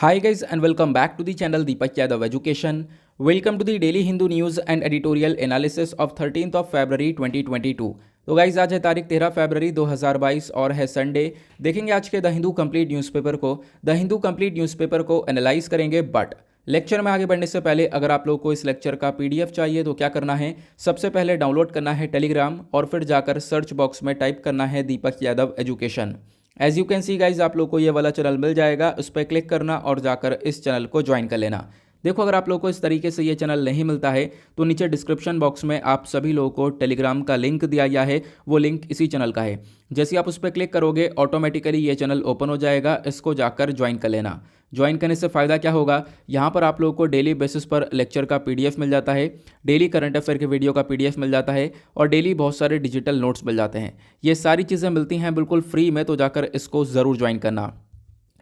Hi guys and welcome back to the channel Deepak Yadav Education. Welcome to the daily Hindu news and editorial analysis of 13th of February 2022. तो guys आज है तारीख 13 फरवरी 2022 और है Sunday. देखेंगे आज के द हिंदू कंप्लीट न्यूज़पेपर को। द हिंदू कंप्लीट न्यूज़पेपर को एनालाइज करेंगे, बट लेक्चर में आगे बढ़ने से पहले अगर आप लोग को इस लेक्चर का पीडीएफ चाहिए तो क्या करना है, सबसे पहले डाउनलोड करना है टेलीग्राम और फिर जाकर सर्च बॉक्स में टाइप करना है Deepak Yadav education. As you can see guys आप लोग को ये वाला चैनल मिल जाएगा, उस पर क्लिक करना और जाकर इस चैनल को ज्वाइन कर लेना। देखो अगर आप लोग को इस तरीके से ये चैनल नहीं मिलता है तो नीचे डिस्क्रिप्शन बॉक्स में आप सभी लोगों को टेलीग्राम का लिंक दिया गया है, वो लिंक इसी चैनल का है। जैसे आप उस पर क्लिक करोगे ऑटोमेटिकली ये चैनल ओपन हो जाएगा, इसको जाकर ज्वाइन कर लेना। ज्वाइन करने से फ़ायदा क्या होगा, यहाँ पर आप लोगों को डेली बेसिस पर लेक्चर का पीडीएफ मिल जाता है, डेली करंट अफेयर के वीडियो का पीडीएफ मिल जाता है और डेली बहुत सारे डिजिटल नोट्स मिल जाते हैं। ये सारी चीज़ें मिलती हैं बिल्कुल फ्री में, तो जाकर इसको ज़रूर ज्वाइन करना।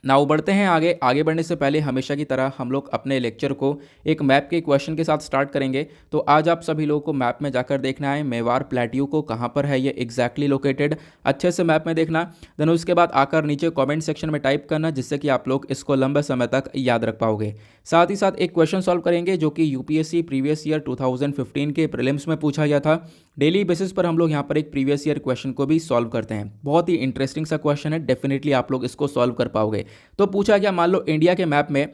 नाउ बढ़ते हैं आगे बढ़ने से पहले हमेशा की तरह हम लोग अपने लेक्चर को एक मैप के क्वेश्चन के साथ स्टार्ट करेंगे। तो आज आप सभी लोगों को मैप में जाकर देखना है मेवाड़ प्लेट्यू को कहाँ पर है ये एग्जैक्टली लोकेटेड, अच्छे से मैप में देखना। देन उसके बाद आकर नीचे कमेंट सेक्शन में टाइप करना, जिससे कि आप लोग इसको लंबे समय तक याद रख पाओगे। साथ ही साथ एक क्वेश्चन सॉल्व करेंगे जो कि यूपीएससी प्रीवियस ईयर 2015 के प्रीलिम्स में पूछा गया था। डेली बेसिस पर हम लोग यहाँ पर एक प्रीवियस ईयर क्वेश्चन को भी सॉल्व करते हैं। बहुत ही इंटरेस्टिंग सा क्वेश्चन है, डेफिनेटली आप लोग इसको सॉल्व कर पाओगे। तो पूछा गया, मान लो इंडिया के मैप में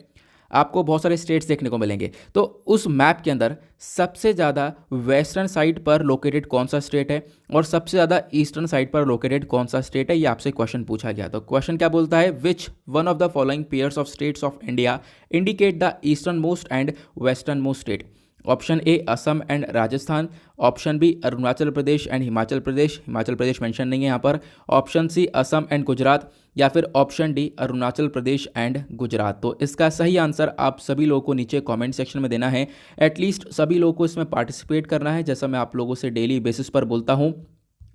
आपको बहुत सारे स्टेट्स देखने को मिलेंगे, तो उस मैप के अंदर सबसे ज़्यादा वेस्टर्न साइड पर लोकेटेड कौन सा स्टेट है और सबसे ज़्यादा ईस्टर्न साइड पर लोकेटेड कौन सा स्टेट है, ये आपसे क्वेश्चन पूछा गया। तो क्वेश्चन क्या बोलता है, which one of the following pairs of states of India indicate the eastern most and western most state. Option A Assam and Rajasthan, option B Arunachal Pradesh and Himachal Pradesh, Himachal Pradesh mention नहीं है यहाँ पर, option C Assam and Gujarat, या फिर option D Arunachal Pradesh and Gujarat. तो इसका सही answer आप सभी लोगों को नीचे कमेंट सेक्शन में देना है। एटलीस्ट सभी लोगों को इसमें पार्टिसिपेट करना है, जैसा मैं आप लोगों से डेली बेसिस पर बोलता हूँ।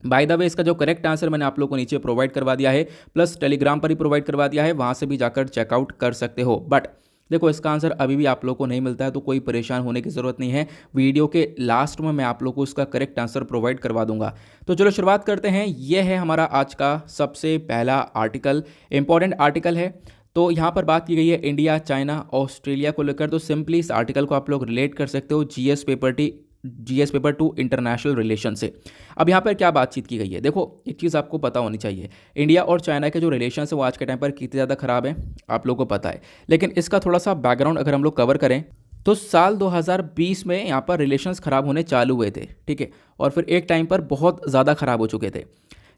बाय द वे इसका जो करेक्ट आंसर मैंने आप लोगों को नीचे प्रोवाइड करवा दिया है, प्लस टेलीग्राम पर ही प्रोवाइड करवा दिया है, वहाँ से भी जाकर चेकआउट कर सकते हो। बट देखो इसका आंसर अभी भी आप लोगों को नहीं मिलता है तो कोई परेशान होने की ज़रूरत नहीं है, वीडियो के लास्ट में मैं आप लोगों को इसका करेक्ट आंसर प्रोवाइड करवा दूंगा। तो चलो शुरुआत करते हैं। यह है हमारा आज का सबसे पहला आर्टिकल, इंपॉर्टेंट आर्टिकल है। तो यहाँ पर बात की गई है इंडिया, चाइना, ऑस्ट्रेलिया को लेकर। तो सिंपली इस आर्टिकल को आप लोग रिलेट कर सकते हो जीएस पेपर 2 इंटरनेशनल रिलेशन से। अब यहाँ पर क्या बातचीत की गई है, देखो एक चीज़ आपको पता होनी चाहिए, इंडिया और चाइना के जो रिलेशन है वो आज के टाइम पर कितने ज़्यादा ख़राब है आप लोगों को पता है। लेकिन इसका थोड़ा सा बैकग्राउंड अगर हम लोग कवर करें तो साल 2020 में यहाँ पर रिलेशंस ख़राब होने चालू हुए थे, ठीक है, और फिर एक टाइम पर बहुत ज़्यादा ख़राब हो चुके थे।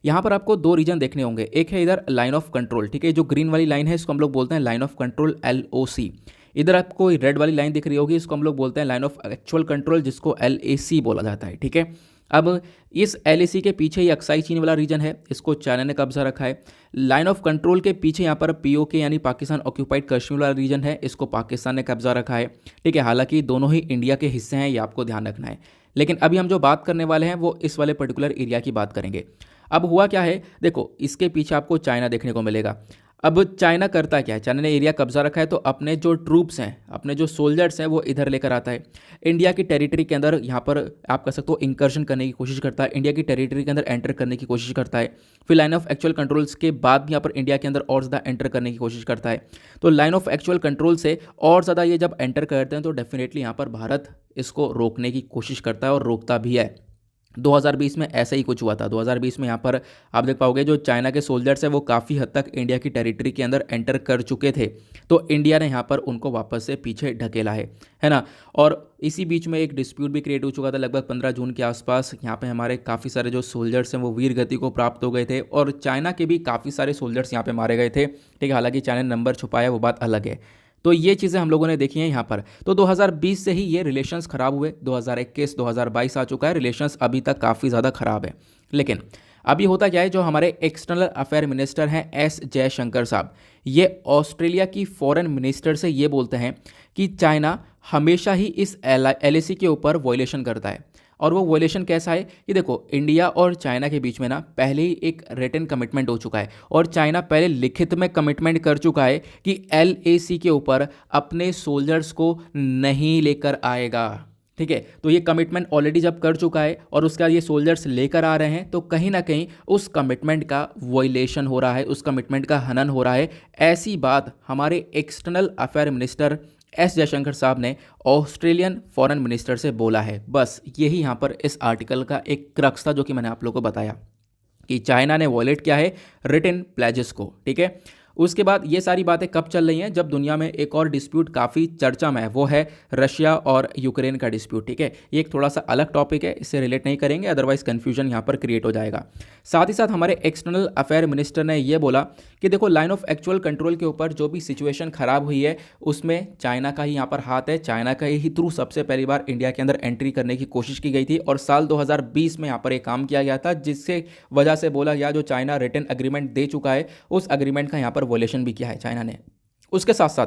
यहाँ पर आपको दो रीजन देखने होंगे, एक है इधर लाइन ऑफ कंट्रोल, ठीक है, जो ग्रीन वाली लाइन है इसको हम लोग बोलते हैं लाइन ऑफ कंट्रोल LOC। इधर आपको रेड वाली लाइन दिख रही होगी, इसको हम लोग बोलते हैं लाइन ऑफ एक्चुअल कंट्रोल, जिसको LAC बोला जाता है, ठीक है। अब इस LAC के पीछे ये अक्साई चीन वाला रीजन है, इसको चाइना ने कब्जा रखा है। लाइन ऑफ कंट्रोल के पीछे यहाँ पर POK यानी पाकिस्तान ऑक्यूपाइड कश्मीर वाला रीजन है, इसको पाकिस्तान ने कब्जा रखा है, ठीक है। हालांकि दोनों ही इंडिया के हिस्से हैं, ये आपको ध्यान रखना है। लेकिन अभी हम जो बात करने वाले हैं वो इस वाले पर्टिकुलर एरिया की बात करेंगे। अब हुआ क्या है, देखो इसके पीछे आपको चाइना देखने को मिलेगा। अब चाइना करता क्या है, चाइना ने एरिया कब्जा रखा है तो अपने जो ट्रूप्स हैं, अपने जो सोल्जर्स हैं वो इधर लेकर आता है, इंडिया की टेरिटरी के अंदर यहाँ पर आप कह सकते हो इंकर्शन करने की कोशिश करता है, इंडिया की टेरिटरी के अंदर एंटर करने की कोशिश करता है। फिर लाइन ऑफ एक्चुअल कंट्रोल्स के बाद भी यहाँ पर इंडिया के अंदर और ज़्यादा एंटर करने की कोशिश करता है। तो लाइन ऑफ एक्चुअल कंट्रोल से और ज़्यादा ये जब एंटर करते हैं तो डेफिनेटली यहाँ पर भारत इसको रोकने की कोशिश करता है और रोकता भी है। 2020 में ऐसा ही कुछ हुआ था। 2020 में यहाँ पर आप देख पाओगे जो चाइना के सोल्जर्स हैं वो काफ़ी हद तक इंडिया की टेरिटरी के अंदर एंटर कर चुके थे, तो इंडिया ने यहाँ पर उनको वापस से पीछे ढकेला है ना। और इसी बीच में एक डिस्प्यूट भी क्रिएट हो चुका था लगभग 15 जून के आसपास। यहाँ पे हमारे काफ़ी सारे जो सोल्जर्स हैं वो वीर गति को प्राप्त हो गए थे और चाइना के भी काफ़ी सारे सोल्जर्स यहाँ पे मारे गए थे, ठीक है। हालांकि चाइना ने नंबर छुपाया, वो बात अलग है। तो ये चीज़ें हम लोगों ने देखी हैं यहाँ पर। तो 2020 से ही ये रिलेशंस ख़राब हुए, 2021 2022 आ चुका है, रिलेशंस अभी तक काफ़ी ज़्यादा ख़राब है। लेकिन अभी होता क्या है, जो हमारे एक्सटर्नल अफेयर मिनिस्टर हैं S जयशंकर साहब, ये ऑस्ट्रेलिया की फॉरेन मिनिस्टर से ये बोलते हैं कि चाइना हमेशा ही इस LAC के ऊपर वॉयलेशन करता है। और वो वॉयलेशन कैसा है कि देखो इंडिया और चाइना के बीच में ना पहले ही एक रिटन कमिटमेंट हो चुका है और चाइना पहले लिखित में कमिटमेंट कर चुका है कि LAC के ऊपर अपने सोल्जर्स को नहीं लेकर आएगा, ठीक है। तो ये कमिटमेंट ऑलरेडी जब कर चुका है और उसका ये सोल्जर्स लेकर आ रहे हैं, तो कहीं ना कहीं उस कमिटमेंट का वॉयलेशन हो रहा है, उस कमिटमेंट का हनन हो रहा है। ऐसी बात हमारे external affair minister S Jaishankar साहब ने ऑस्ट्रेलियन फॉरेन मिनिस्टर से बोला है। बस यही यहाँ पर इस आर्टिकल का एक क्रक्स था जो कि मैंने आप लोगों को बताया कि चाइना ने वॉयलेट किया है रिटन प्लेजेस को। ठीक है। उसके बाद ये सारी बातें कब चल रही हैं, जब दुनिया में एक और डिस्प्यूट काफ़ी चर्चा में है, वो है रशिया और यूक्रेन का डिस्प्यूट। ठीक है। ये एक थोड़ा सा अलग टॉपिक है, इससे रिलेट नहीं करेंगे, अदरवाइज कन्फ्यूजन यहाँ पर क्रिएट हो जाएगा। साथ ही साथ हमारे एक्सटर्नल अफेयर मिनिस्टर ने ये बोला कि देखो, लाइन ऑफ एक्चुअल कंट्रोल के ऊपर जो भी सिचुएशन खराब हुई है उसमें चाइना का ही यहाँ पर हाथ है। चाइना का ही थ्रू सबसे पहली बार इंडिया के अंदर एंट्री करने की कोशिश की गई थी और साल 2020 में यहाँ पर एक काम किया गया था, जिससे वजह से बोला गया जो चाइना रिटन एग्रीमेंट दे चुका है उस एग्रीमेंट का यहाँ पर वोलेशन भी किया है चाइना ने। उसके साथ साथ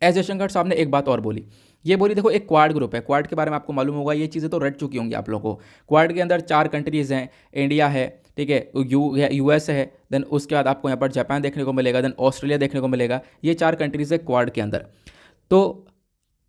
एस जयशंकर साहब ने एक बात और बोली, ये बोली देखो, एक क्वाड ग्रुप है, क्वाड के बारे में आपको मालूम होगा, ये चीज़ें तो रट चुकी होंगी आप लोगों को। क्वाड के अंदर 4 कंट्रीज़ हैं, इंडिया है, ठीक है, यूएस है, देन उसके बाद आपको यहाँ पर जापान देखने को मिलेगा, देन ऑस्ट्रेलिया देखने को मिलेगा। ये 4 कंट्रीज़ है क्वाड के अंदर। तो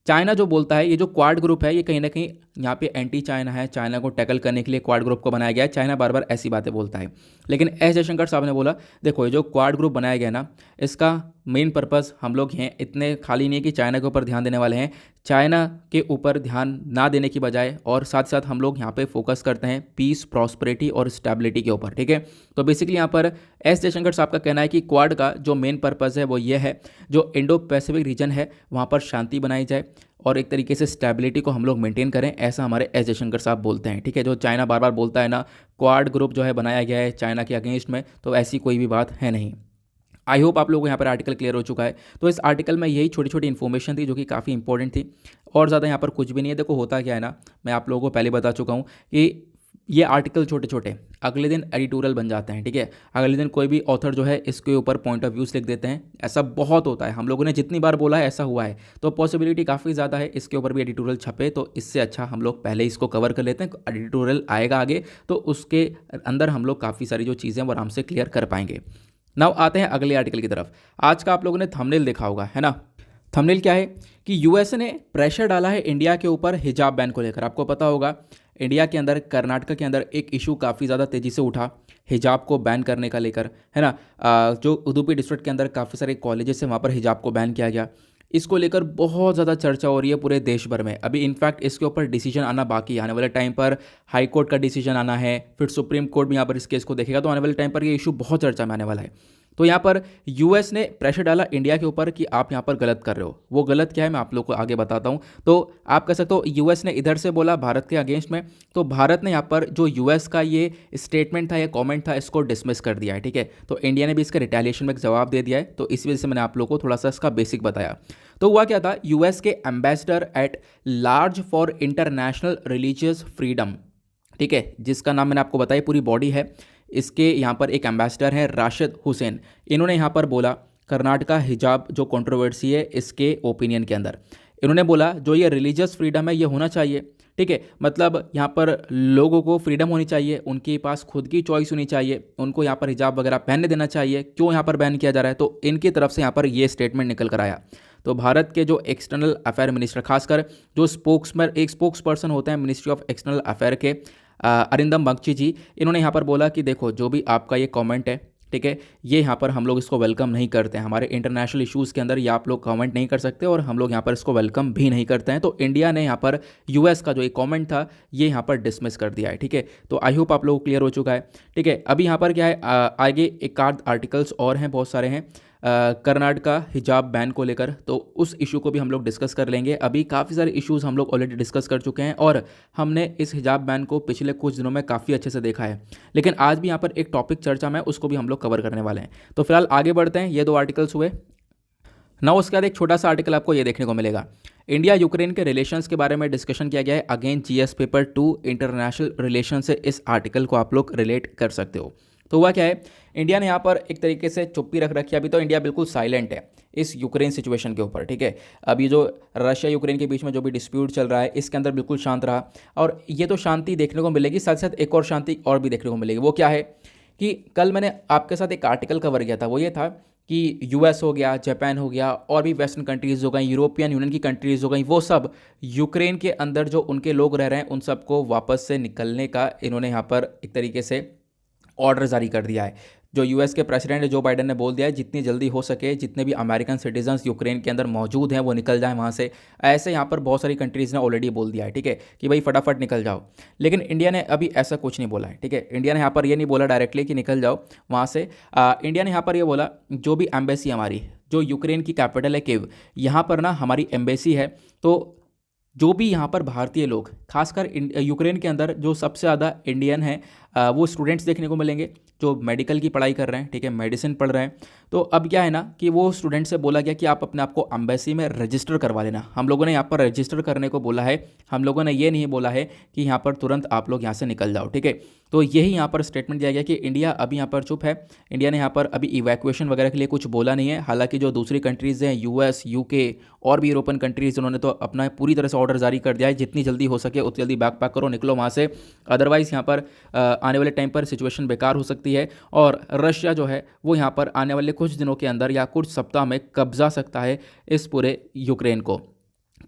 चाइना जो बोलता है, ये जो क्वाड ग्रुप है ये कहीं ना कहीं यहाँ पे एंटी चाइना है, चाइना को टैकल करने के लिए क्वाड ग्रुप को बनाया गया है। चाइना बार बार ऐसी बातें बोलता है, लेकिन एस जयशंकर साहब ने बोला देखो, ये जो क्वाड ग्रुप बनाया गया ना, इसका मेन पर्पस हम लोग हैं इतने खाली नहीं है कि चाइना के ऊपर ध्यान देने वाले हैं, चाइना के ऊपर ध्यान ना देने की बजाय और साथ साथ हम लोग यहाँ पे फोकस करते हैं पीस, प्रॉस्पेरिटी और स्टेबिलिटी के ऊपर। ठीक है। तो बेसिकली यहाँ पर एस जयशंकर साहब का कहना है कि क्वाड का जो मेन पर्पस है वो ये है, जो इंडो पैसिफिक रीजन है वहाँ पर शांति बनाई जाए और एक तरीके से स्टेबिलिटी को हम लोग मेंटेन करें, ऐसा हमारे एस जयशंकर साहब बोलते हैं। ठीक है। जो चाइना बार बार बोलता है ना, क्वाड ग्रुप जो है बनाया गया है चाइना के अगेंस्ट में, तो ऐसी कोई भी बात है नहीं। आई होप आप लोगों को यहाँ पर आर्टिकल क्लियर हो चुका है। तो इस आर्टिकल में यही छोटी छोटी इन्फॉर्मेशन थी जो कि काफ़ी इंपॉर्टेंट थी, और ज़्यादा यहाँ पर कुछ भी नहीं है। देखो होता क्या है ना, मैं आप लोगों को पहले बता चुका हूँ कि ये आर्टिकल छोटे छोटे अगले दिन एडिटोरियल बन जाते हैं। ठीक है। अगले दिन कोई भी ऑथर जो है इसके ऊपर पॉइंट ऑफ व्यूज़ लिख देते हैं, ऐसा बहुत होता है, हम लोगों ने जितनी बार बोला है ऐसा हुआ है। तो पॉसिबिलिटी काफ़ी ज़्यादा है इसके ऊपर भी एडिटोरियल छपे, तो इससे अच्छा हम लोग पहले इसको कवर कर लेते हैं। एडिटोरियल आएगा आगे तो उसके अंदर हम लोग काफ़ी सारी जो चीज़ें वो आराम से क्लियर कर पाएंगे। नाउ आते हैं अगले आर्टिकल की तरफ। आज का आप लोगों ने थंबनेल देखा होगा, है ना। थंबनेल क्या है कि यूएस ने प्रेशर डाला है इंडिया के ऊपर हिजाब बैन को लेकर। आपको पता होगा इंडिया के अंदर, कर्नाटक के अंदर एक इशू काफ़ी ज़्यादा तेज़ी से उठा हिजाब को बैन करने का लेकर, है ना। जो उदुपी डिस्ट्रिक्ट के अंदर काफ़ी सारे कॉलेजेस हैं वहाँ पर हिजाब को बैन किया गया। इसको लेकर बहुत ज़्यादा चर्चा हो रही है पूरे देश भर में। अभी इनफैक्ट इसके ऊपर डिसीजन आना बाकी है, आने वाले टाइम पर हाई कोर्ट का डिसीजन आना है, फिर सुप्रीम कोर्ट भी यहाँ पर इस केस को देखेगा, तो आने वाले टाइम पर ये इशू बहुत चर्चा में आने वाला है। तो यहाँ पर यूएस ने प्रेशर डाला इंडिया के ऊपर कि आप यहाँ पर गलत कर रहे हो। वो गलत क्या है मैं आप लोग को आगे बताता हूँ। तो आप कह सकते हो यूएस ने इधर से बोला भारत के अगेंस्ट में, तो भारत ने यहाँ पर जो यूएस का ये स्टेटमेंट था, ये कमेंट था, इसको डिसमिस कर दिया है। ठीक है। तो इंडिया ने भी इसका रिटेलिएशन में एक जवाब दे दिया है, तो इस वजह से मैंने आप लोगों को थोड़ा सा इसका बेसिक बताया। तो हुआ क्या था, यूएस के ambassador at large for international religious freedom, ठीक है, जिसका नाम मैंने आपको बताया, पूरी बॉडी है, इसके यहाँ पर एक एम्बेसडर है राशिद हुसैन। इन्होंने यहाँ पर बोला कर्नाटका हिजाब जो कंट्रोवर्सी है इसके ओपिनियन के अंदर, इन्होंने बोला जो ये रिलीजियस फ्रीडम है ये होना चाहिए। ठीक है। मतलब यहाँ पर लोगों को फ्रीडम होनी चाहिए, उनके पास खुद की चॉइस होनी चाहिए, उनको यहाँ पर हिजाब वगैरह पहनने देना चाहिए। क्यों यहाँ पर बैन किया जा रहा है, तो इनकी तरफ से यहाँ पर ये स्टेटमेंट निकल कर आया। तो भारत के जो एक्सटर्नल अफेयर मिनिस्टर, खासकर जो एक स्पोक्स पर्सन होते हैं मिनिस्ट्री ऑफ एक्सटर्नल अफेयर के, अरिंदम बगची जी, इन्होंने यहाँ पर बोला कि देखो जो भी आपका ये कमेंट है, ठीक है, ये यहाँ पर हम लोग इसको वेलकम नहीं करते हैं। हमारे इंटरनेशनल इश्यूज़ के अंदर ये आप लोग कमेंट नहीं कर सकते और हम लोग यहाँ पर इसको वेलकम भी नहीं करते हैं। तो इंडिया ने यहाँ पर यूएस का जो एक कमेंट था ये यहाँ पर डिसमिस कर दिया है। ठीक है। तो आई होप आप लोग को क्लियर हो चुका है। ठीक है। अभी यहाँ पर क्या है, आगे एक आध आर्टिकल्स और हैं, बहुत सारे हैं कर्नाटका हिजाब बैन को लेकर, तो उस इशू को भी हम लोग डिस्कस कर लेंगे। अभी काफ़ी सारे इश्यूज़ हम लोग ऑलरेडी डिस्कस कर चुके हैं और हमने इस हिजाब बैन को पिछले कुछ दिनों में काफ़ी अच्छे से देखा है, लेकिन आज भी यहाँ पर एक टॉपिक चर्चा में उसको भी हम लोग कवर करने वाले हैं। तो फिलहाल आगे बढ़ते हैं। ये 2 आर्टिकल्स हुए ना, उसके बाद एक छोटा सा आर्टिकल आपको ये देखने को मिलेगा, इंडिया यूक्रेन के रिलेशंस के बारे में डिस्कशन किया गया है। Again GS paper 2 international relation से इस आर्टिकल को आप लोग रिलेट कर सकते हो। तो हुआ क्या है, इंडिया ने यहाँ पर एक तरीके से चुप्पी रख रखी है। अभी तो इंडिया बिल्कुल साइलेंट है इस यूक्रेन सिचुएशन के ऊपर। ठीक है। अभी जो रशिया यूक्रेन के बीच में जो भी डिस्प्यूट चल रहा है इसके अंदर बिल्कुल शांत रहा, और ये तो शांति देखने को मिलेगी, साथ साथ एक और शांति और भी देखने को मिलेगी। वो क्या है कि कल मैंने आपके साथ एक आर्टिकल कवर किया था, वो ये था कि यूएस हो गया, जापान हो गया और भी वेस्टर्न कंट्रीज़ हो गई, यूरोपियन यूनियन की कंट्रीज़ हो गई, वो सब यूक्रेन के अंदर जो उनके लोग रह रहे हैं उन सबको वापस से निकलने का इन्होंने यहाँ पर एक तरीके से ऑर्डर जारी कर दिया है। जो यूएस के प्रेसिडेंट जो बाइडन ने बोल दिया है जितनी जल्दी हो सके जितने भी अमेरिकन सिटीजन्स यूक्रेन के अंदर मौजूद हैं वो निकल जाएं वहाँ से। ऐसे यहाँ पर बहुत सारी कंट्रीज़ ने ऑलरेडी बोल दिया है, ठीक है, कि भाई फटाफट निकल जाओ। लेकिन इंडिया ने अभी ऐसा कुछ नहीं बोला है, ठीक है। इंडिया ने यहाँ पर ये नहीं बोला डायरेक्टली कि निकल जाओ वहाँ से। इंडिया ने यहाँ पर ये बोला जो भी एम्बेसी हमारी जो यूक्रेन की कैपिटल है कीव, यहाँ पर ना हमारी एम्बेसी है, तो जो भी यहाँ पर भारतीय लोग खासकर यूक्रेन के अंदर जो सबसे ज़्यादा इंडियन हैं वो स्टूडेंट्स देखने को मिलेंगे जो मेडिकल की पढ़ाई कर रहे हैं, ठीक है, मेडिसिन पढ़ रहे हैं। तो अब क्या है ना कि वो स्टूडेंट से बोला गया कि आप अपने आप को एम्बेसी में रजिस्टर करवा लेना। हम लोगों ने यहाँ पर रजिस्टर करने को बोला है, हम लोगों ने ये नहीं बोला है कि यहाँ पर तुरंत आप लोग यहाँ से निकल जाओ, ठीक है। तो यही यहाँ पर स्टेटमेंट दिया गया कि इंडिया अभी यहाँ पर चुप है। इंडिया ने यहाँ पर अभी इवैक्यूएशन वगैरह के लिए कुछ बोला नहीं है। हालांकि जो दूसरी कंट्रीज़ हैं यूएस, यूके और भी यूरोपियन कंट्रीज़ उन्होंने तो अपना पूरी तरह से ऑर्डर जारी कर दिया है, जितनी जल्दी हो सके उतनी जल्दी बैक पैक करो, निकलो वहाँ से। अदरवाइज़ यहाँ पर आने वाले टाइम पर सिचुएशन बेकार हो सकती है और रशिया जो है वो यहाँ पर आने वाले कुछ दिनों के अंदर या कुछ सप्ताह में कब्जा सकता है इस पूरे यूक्रेन को।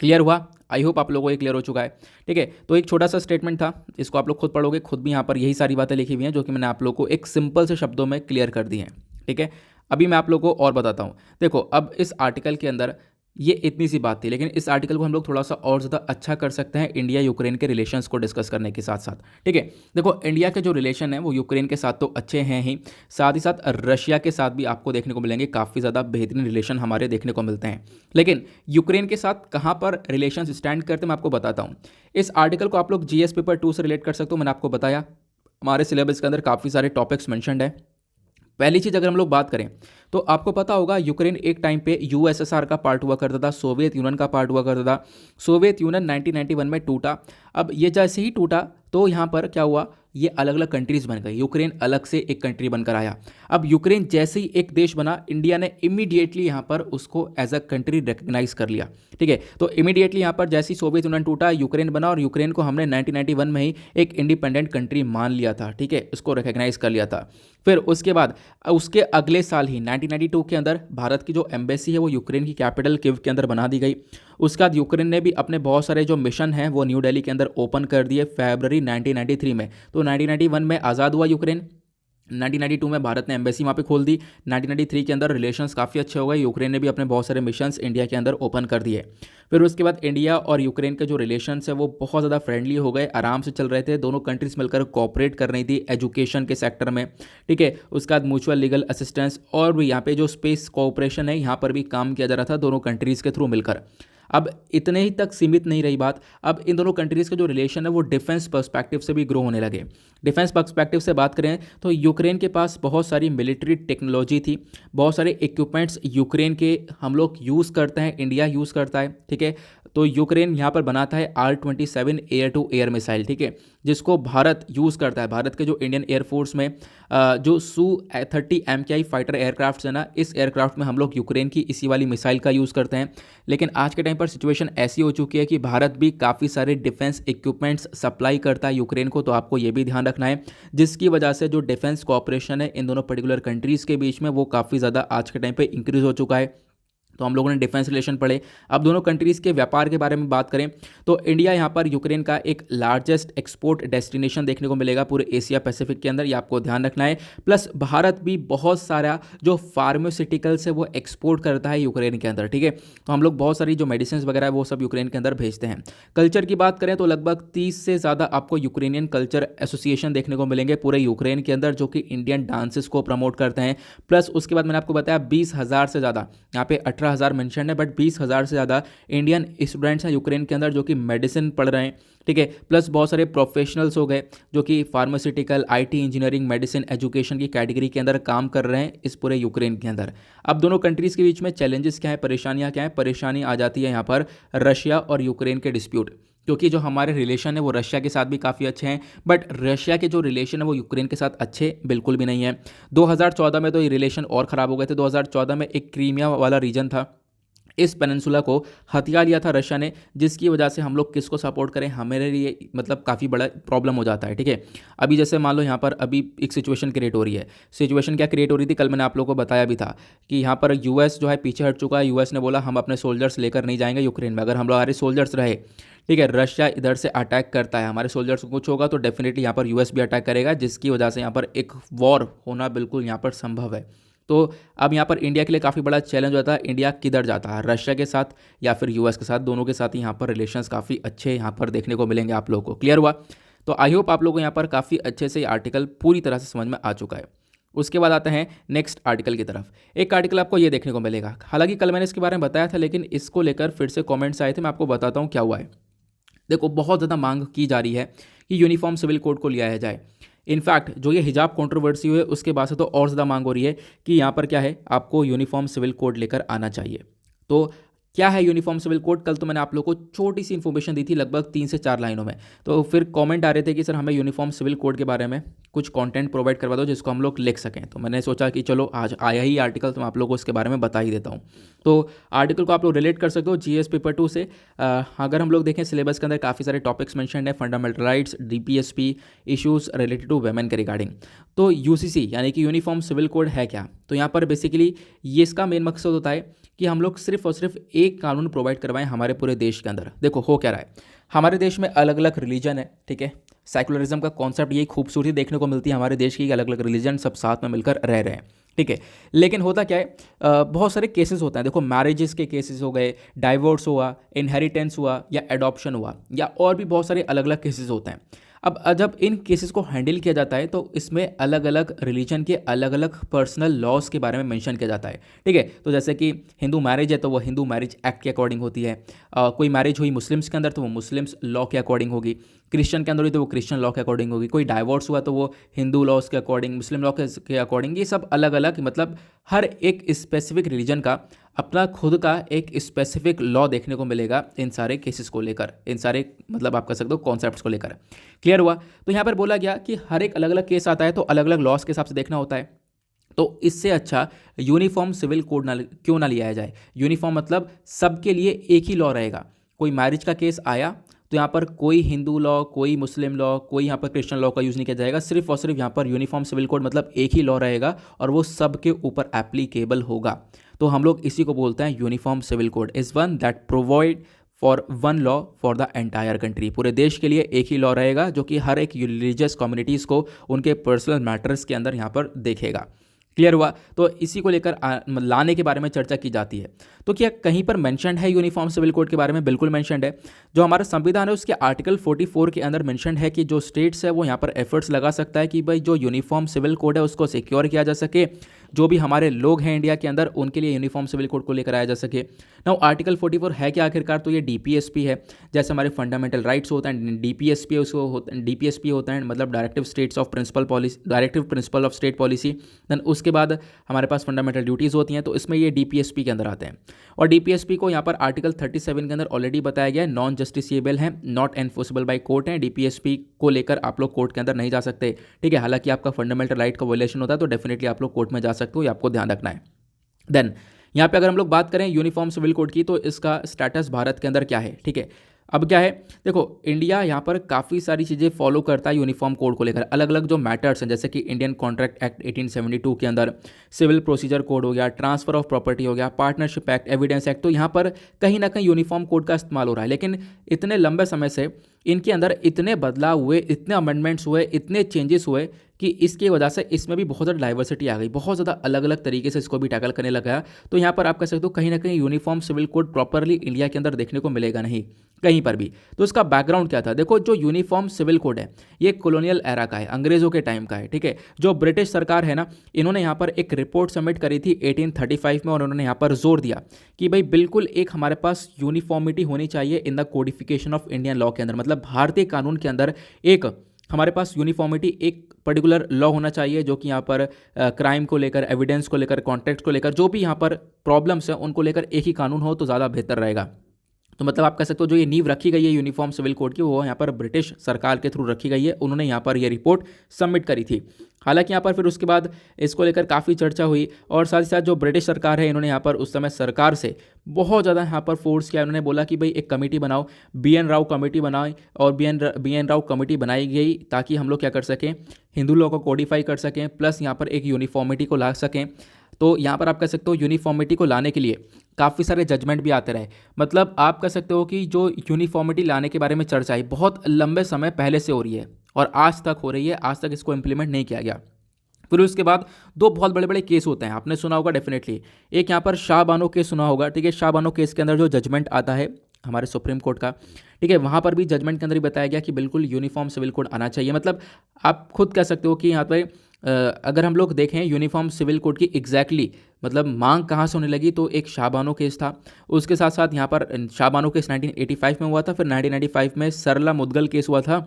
क्लियर हुआ? आई होप आप लोगों को ये क्लियर हो चुका है, ठीक है। तो एक छोटा सा स्टेटमेंट था, इसको आप लोग खुद पढ़ोगे, खुद भी यहाँ पर यही सारी बातें लिखी हुई हैं जो कि मैंने आप लोग को एक सिंपल से शब्दों में क्लियर कर दी हैं, ठीक है। अभी मैं आप लोगों को और बताता हूँ। देखो अब इस आर्टिकल के अंदर ये इतनी सी बात थी, लेकिन इस आर्टिकल को हम लोग थोड़ा सा और ज़्यादा अच्छा कर सकते हैं इंडिया यूक्रेन के रिलेशंस को डिस्कस करने के साथ साथ, ठीक है। देखो इंडिया के जो रिलेशन है वो यूक्रेन के साथ तो अच्छे हैं ही साथ रशिया के साथ भी आपको देखने को मिलेंगे, काफ़ी ज़्यादा बेहतरीन रिलेशन हमारे देखने को मिलते हैं। लेकिन यूक्रेन के साथ कहाँ पर रिलेशन स्टैंड करते मैं आपको बताता हूँ। इस आर्टिकल को आप लोग GS पेपर 2 से रिलेट कर सकते हो। मैंने आपको बताया हमारे सिलेबस के अंदर काफ़ी सारे टॉपिक्स मैंशनड है। पहली चीज़ अगर हम लोग बात करें तो आपको पता होगा यूक्रेन एक टाइम पे यूएसएसआर का पार्ट हुआ करता था, सोवियत यूनियन का पार्ट हुआ करता था। सोवियत यूनियन 1991 में टूटा। अब ये जैसे ही टूटा तो यहाँ पर क्या हुआ, ये अलग अलग कंट्रीज़ बन गई, यूक्रेन अलग से एक कंट्री बनकर आया। अब यूक्रेन जैसे ही एक देश बना, इंडिया ने इमीडिएटली यहाँ पर उसको एज अ कंट्री रिकग्नाइज कर लिया, ठीक है। तो इमीडिएटली यहाँ पर जैसे ही सोवियत यूनियन टूटा यूक्रेन बना और यूक्रेन को हमने 1991 में ही एक इंडिपेंडेंट कंट्री मान लिया था, ठीक है, इसको रिकग्नाइज कर लिया था। फिर उसके बाद उसके अगले साल ही 1992 के अंदर भारत की जो एम्बेसी है वो यूक्रेन की कैपिटल कीव के अंदर बना दी गई। उसके बाद यूक्रेन ने भी अपने बहुत सारे जो मिशन हैं वो न्यू दिल्ली के अंदर ओपन कर दिए फरवरी 1993 में। तो 1991 में आज़ाद हुआ यूक्रेन, 1992 में भारत ने एम्बेसी वहाँ पे खोल दी, 1993 के अंदर रिलेशंस काफ़ी अच्छे हो गए, यूक्रेन ने भी अपने बहुत सारे मिशंस इंडिया के अंदर ओपन कर दिए। फिर उसके बाद इंडिया और यूक्रेन के जो रिलेशंस है वो बहुत ज़्यादा फ्रेंडली हो गए, आराम से चल रहे थे, दोनों कंट्रीज मिलकर कोऑपरेट कर रही थी एजुकेशन के सेक्टर में, ठीक है। उसके बाद म्यूचुअल लीगल असिस्टेंस और भी यहाँ पे जो स्पेस कोऑपरेशन है यहाँ पर भी काम किया जा रहा था दोनों कंट्रीज़ के थ्रू मिलकर। अब इतने ही तक सीमित नहीं रही बात, अब इन दोनों कंट्रीज़ का जो रिलेशन है वो डिफेंस पर्सपेक्टिव से भी ग्रो होने लगे। डिफेंस पर्सपेक्टिव से बात करें तो यूक्रेन के पास बहुत सारी मिलिट्री टेक्नोलॉजी थी, बहुत सारे इक्विपमेंट्स यूक्रेन के हम लोग यूज़ करते हैं, इंडिया यूज़ करता है, ठीक है। तो यूक्रेन यहाँ पर बनाता है R-27 air to air missile, ठीक है, जिसको भारत यूज़ करता है। भारत के जो इंडियन एयरफोर्स में जो Su-30 MKI फाइटर एयरक्राफ्ट है ना, इस एयरक्राफ्ट में हम लोग यूक्रेन की इसी वाली मिसाइल का यूज़ करते हैं। लेकिन आज के टाइम पर सिचुएशन ऐसी हो चुकी है कि भारत भी काफ़ी सारे डिफेंस इक्विपमेंट्स सप्लाई करता है यूक्रेन को, तो आपको ये भी ध्यान रखना है, जिसकी वजह से जो डिफेंस कोऑपरेशन है इन दोनों पर्टिकुलर कंट्रीज़ के बीच में वो काफ़ी ज़्यादा आज के टाइम पे इंक्रीज़ हो चुका है। तो हम लोगों ने डिफेंस रिलेशन पढ़े। अब दोनों कंट्रीज़ के व्यापार के बारे में बात करें तो इंडिया यहाँ पर यूक्रेन का एक लार्जेस्ट एक्सपोर्ट डेस्टिनेशन देखने को मिलेगा पूरे एशिया पैसिफिक के अंदर, ये आपको ध्यान रखना है। प्लस भारत भी बहुत सारा जो फार्मास्यूटिकल्स है वो एक्सपोर्ट करता है यूक्रेन के अंदर, ठीक है। तो हम लोग बहुत सारी जो मेडिसिन वगैरह है वो सब यूक्रेन के अंदर भेजते हैं। कल्चर की बात करें तो लगभग 30 से ज़्यादा आपको यूक्रेनियन कल्चर एसोसिएशन देखने को मिलेंगे पूरे यूक्रेन के अंदर, जो कि इंडियन डांसेस को प्रमोट करते हैं। प्लस उसके बाद मैंने आपको बताया 20,000 से ज़्यादा, यहाँ पे 18,000 मेंशन है बट 20,000 से ज़्यादा इंडियन स्टूडेंट्स हैं यूक्रेन के अंदर जो कि मेडिसिन पढ़ रहे हैं, ठीक है। प्लस बहुत सारे प्रोफेशनल्स हो गए जो कि pharmaceutical, IT, engineering, medicine, education की कैटेगरी के अंदर काम कर रहे हैं इस पूरे यूक्रेन के अंदर। अब दोनों कंट्रीज़ के बीच में चैलेंजेस क्या है, परेशानियाँ क्या है? परेशानी आ जाती है यहाँ पर रशिया और यूक्रेन के डिस्प्यूट, क्योंकि जो हमारे रिलेशन है वो रशिया के साथ भी काफ़ी अच्छे हैं, बट रशिया के जो रिलेशन है वो यूक्रेन के साथ अच्छे बिल्कुल भी नहीं है। 2014 में तो ये रिलेशन और ख़राब हो गए थे। 2014 में एक क्रीमिया वाला रीजन था, इस पेनिनसुला को हथिया लिया था रशिया ने, जिसकी वजह से हम लोग किसको सपोर्ट करें, हमारे लिए मतलब काफ़ी बड़ा प्रॉब्लम हो जाता है। ठीक है, अभी जैसे मान लो यहाँ पर अभी एक सिचुएशन क्रिएट हो रही है। सिचुएशन क्या क्रिएट हो रही थी, कल मैंने आप लोगों को बताया भी था कि यहाँ पर यूएस जो है पीछे हट चुका है। यूएस ने बोला हम अपने सोल्जर्स लेकर नहीं जाएंगे यूक्रेन में, अगर हम लोग हमारे सोल्जर्स रहे, ठीक है, रशिया इधर से अटैक करता है, हमारे सोल्जर्स को कुछ होगा तो डेफिनेटली यहाँ पर यूएस भी अटैक करेगा, जिसकी वजह से यहाँ पर एक वॉर होना बिल्कुल यहाँ पर संभव है। तो अब यहाँ पर इंडिया के लिए काफ़ी बड़ा चैलेंज होता है, इंडिया किधर जाता है, रशिया के साथ या फिर यूएस के साथ, दोनों के साथ यहाँ पर रिलेशंस काफ़ी अच्छे यहाँ पर देखने को मिलेंगे आप लोगों को। क्लियर हुआ? तो आई होप आप लोगों को यहाँ पर काफ़ी अच्छे से आर्टिकल पूरी तरह से समझ में आ चुका है। उसके बाद आते हैं नेक्स्ट आर्टिकल की तरफ। एक आर्टिकल आपको ये देखने को मिलेगा, हालांकि कल मैंने इसके बारे में बताया था, लेकिन इसको लेकर फिर से कॉमेंट्स आए थे, मैं आपको बताता हूँ क्या हुआ है। देखो, बहुत ज़्यादा मांग की जा रही है कि यूनिफॉर्म सिविल कोड को लिया जाए। इनफैक्ट जो ये हिजाब कंट्रोवर्सी हुई है उसके बाद से तो और ज़्यादा मांग हो रही है कि यहाँ पर क्या है, आपको यूनिफॉर्म सिविल कोड लेकर आना चाहिए। तो क्या है यूनिफॉर्म सिविल कोड, कल तो मैंने आप लोगों को छोटी सी इन्फॉर्मेशन दी थी लगभग 3 से 4 लाइनों में। तो फिर कमेंट आ रहे थे कि सर हमें यूनिफॉर्म सिविल कोड के बारे में कुछ कंटेंट प्रोवाइड करवा दो जिसको हम लोग लिख सकें। तो मैंने सोचा कि चलो आज आया ही आर्टिकल तो मैं आप लोगों को इसके बारे में बता ही देता हूँ। तो आर्टिकल को आप लोग रिलेट कर सकते हो जीएस पेपर 2 से। अगर हम लोग देखें सिलेबस के अंदर काफ़ी सारे टॉपिक्स मेंशन है, fundamental rights, DPSP, issues related to women के रिगार्डिंग। तो यूसीसी यानी कि यूनिफॉर्म सिविल कोड है क्या, तो यहाँ पर बेसिकली ये इसका मेन मकसद होता है कि हम लोग सिर्फ और सिर्फ एक कानून प्रोवाइड करवाएं हमारे पूरे देश के अंदर। देखो हो क्या रहा है, हमारे देश में अलग अलग रिलीजन है, ठीक है, सेकुलरिज्म का कॉन्सेप्ट, यही खूबसूरती देखने को मिलती है हमारे देश की, अलग अलग रिलीजन सब साथ में मिलकर रह रहे हैं। ठीक है, लेकिन होता क्या है, बहुत सारे केसेस होते हैं। देखो मैरिजेस के केसेस हो गए, डाइवोर्स हुआ, इनहेरिटेंस हुआ या एडॉप्शन हुआ, या और भी बहुत सारे अलग अलग केसेस होते हैं। अब जब इन केसेस को हैंडल किया जाता है तो इसमें अलग अलग रिलीजन के अलग अलग पर्सनल लॉज के बारे में मेंशन किया जाता है। ठीक है, तो जैसे कि हिंदू मैरिज है तो वो हिंदू मैरिज एक्ट के अकॉर्डिंग होती है, कोई मैरिज हुई मुस्लिम्स के अंदर तो वो मुस्लिम्स लॉ के अकॉर्डिंग होगी, क्रिश्चियन के अंदर हुई तो वो क्रिश्चियन लॉ के अकॉर्डिंग होगी, कोई डाइवोर्स हुआ तो वो हिंदू लॉज के अकॉर्डिंग, मुस्लिम लॉ के अकॉर्डिंग। ये सब अलग अलग, मतलब हर एक स्पेसिफिक रिलीजन का अपना खुद का एक स्पेसिफिक लॉ देखने को मिलेगा इन सारे केसेस को लेकर, इन सारे मतलब आप कह सकते हो कॉन्सेप्ट्स को लेकर। क्लियर हुआ? तो यहाँ पर बोला गया कि हर एक अलग अलग केस आता है तो अलग अलग लॉस के हिसाब से देखना होता है। तो इससे अच्छा यूनिफॉर्म सिविल कोड क्यों ना लिया जाए। यूनिफॉर्म मतलब सबके लिए एक ही लॉ रहेगा। कोई मैरिज का केस आया तो यहाँ पर कोई हिंदू लॉ, कोई मुस्लिम लॉ, कोई यहाँ पर क्रिश्चियन लॉ का यूज़ नहीं किया जाएगा, सिर्फ और सिर्फ यहाँ पर यूनिफॉर्म सिविल कोड मतलब एक ही लॉ रहेगा और वो सबके ऊपर एप्लीकेबल होगा। तो हम लोग इसी को बोलते हैं uniform civil code is one that provide for one law for the entire country. पूरे देश के लिए एक ही लॉ रहेगा जो कि हर एक रिलीजियस कम्युनिटीज़ को उनके पर्सनल मैटर्स के अंदर यहाँ पर देखेगा। क्लियर हुआ? तो इसी को लेकर लाने के बारे में चर्चा की जाती है। तो क्या कहीं पर मेंशन्ड है यूनिफॉर्म सिविल कोड के बारे में? बिल्कुल मेंशन्ड है। जो हमारा संविधान है उसके आर्टिकल 44 के अंदर मेंशन्ड है कि जो स्टेट्स है वो यहाँ पर एफर्ट्स लगा सकता है कि भाई जो यूनिफॉर्म सिविल कोड है उसको सिक्योर किया जा सके, जो भी हमारे लोग हैं इंडिया के अंदर उनके लिए यूनिफॉर्म सिविल कोड को लेकर आया जा सके। नाउ आर्टिकल 44 है क्या आखिरकार? तो ये डीपीएसपी है। जैसे हमारे फंडामेंटल राइट्स होता है, डीपीएसपी उसको डीपीएसपी होता है मतलब directive states of principle policy, directive principle of state policy. Then उसके बाद हमारे पास फंडामेंटल ड्यूटीज़ होती हैं, तो इसमें ये डीपीएसपी के अंदर आते हैं। और डीपीएसपी को यहाँ पर आर्टिकल 37 के अंदर ऑलरेडी बताया गया है, नॉन जस्टिसिएबल है, नॉट एनफोर्सेबल बाय कोर्ट है। डीपीएसपी को लेकर आप लोग कोर्ट के अंदर नहीं जा सकते। ठीक है, हालांकि आपका फंडामेंटल राइट का वायलेशन होता है तो डेफिनेटली आप लोग कोर्ट में जा सकते हो, ये आपको ध्यान रखना है। देन यहाँ पे अगर हम लोग बात करें यूनिफॉर्म सिविल कोड की तो इसका स्टेटस भारत के अंदर क्या है? ठीक है, अब क्या है, देखो इंडिया यहाँ पर काफ़ी सारी चीज़ें फॉलो करता है यूनिफॉर्म कोड को लेकर। अलग अलग जो मैटर्स हैं जैसे कि इंडियन कॉन्ट्रैक्ट एक्ट 1872 के अंदर, सिविल प्रोसीजर कोड हो गया, ट्रांसफर ऑफ प्रॉपर्टी हो गया, पार्टनरशिप एक्ट, एविडेंस एक्ट, तो यहाँ पर कहीं ना कहीं यूनिफॉर्म कोड का इस्तेमाल हो रहा है। लेकिन इतने लंबे समय से इनके अंदर इतने बदलाव हुए, इतने अमेंडमेंट्स हुए, इतने चेंजेस हुए कि इसकी वजह से इसमें भी बहुत ज़्यादा डाइवर्सिटी आ गई, बहुत ज़्यादा अलग अलग तरीके से इसको भी टैकल करने लगा। तो यहाँ पर आप कह सकते हो कहीं ना कहीं uniform civil code properly India के अंदर देखने को मिलेगा नहीं कहीं पर भी। तो इसका बैकग्राउंड क्या था? देखो जो यूनिफॉर्म सिविल कोड है ये कॉलोनियल एरा का है, अंग्रेजों के टाइम का है। ठीक है, जो ब्रिटिश सरकार है ना, इन्होंने यहाँ पर एक रिपोर्ट सबमिट करी थी 1835 में और उन्होंने यहाँ पर जोर दिया कि भाई बिल्कुल एक हमारे पास यूनिफॉर्मिटी होनी चाहिए in the codification of Indian law के अंदर, मतलब भारतीय कानून के अंदर एक हमारे पास यूनिफॉर्मिटी, एक पर्टिकुलर लॉ होना चाहिए जो कि यहाँ पर क्राइम को लेकर, एविडेंस को लेकर, कॉन्टेक्स्ट को लेकर, जो भी यहाँ पर प्रॉब्लम्स हैं उनको लेकर एक ही कानून हो तो ज़्यादा बेहतर रहेगा। तो मतलब आप कह सकते हो जो ये नींव रखी गई है यूनिफॉर्म सिविल कोड की वो यहाँ पर ब्रिटिश सरकार के थ्रू रखी गई है, उन्होंने यहाँ पर ये रिपोर्ट सबमिट करी थी। हालांकि यहाँ पर फिर उसके बाद इसको लेकर काफ़ी चर्चा हुई और साथ ही साथ जो ब्रिटिश सरकार है इन्होंने यहाँ पर उस समय सरकार से बहुत ज़्यादा यहाँ पर फोर्स किया। उन्होंने बोला कि भाई एक कमेटी बनाओ, BN राव कमेटी बनाए, और BN राव कमेटी बनाई गई ताकि हम लोग क्या कर सकें, हिंदू लॉ को कोडिफाई कर सकें, प्लस यहाँ पर एक यूनिफॉर्मिटी को ला सकें। तो यहाँ पर आप कह सकते हो यूनिफॉर्मिटी को लाने के लिए काफ़ी सारे जजमेंट भी आते रहे। मतलब आप कह सकते हो कि जो यूनिफॉर्मिटी लाने के बारे में चर्चा है बहुत लंबे समय पहले से हो रही है और आज तक हो रही है, आज तक इसको इम्प्लीमेंट नहीं किया गया। फिर उसके बाद दो बहुत बड़े बड़े केस होते हैं, आपने सुना होगा डेफिनेटली। एक यहाँ पर शाह बानो केस सुना होगा, ठीक है। शाह बानो केस के अंदर जो जजमेंट आता है हमारे सुप्रीम कोर्ट का, ठीक है, वहाँ पर भी जजमेंट के अंदर ही बताया गया कि बिल्कुल यूनिफॉर्म सिविल कोड आना चाहिए। मतलब आप खुद कह सकते हो कि यहाँ पर अगर हम लोग देखें यूनिफॉर्म सिविल कोड की एग्जैक्टली मतलब मांग कहाँ से होने लगी, तो एक शाहबानो केस था। उसके साथ साथ यहाँ पर शाहबानो केस 1985 में हुआ था, फिर 1995 में सरला मुदगल केस हुआ था।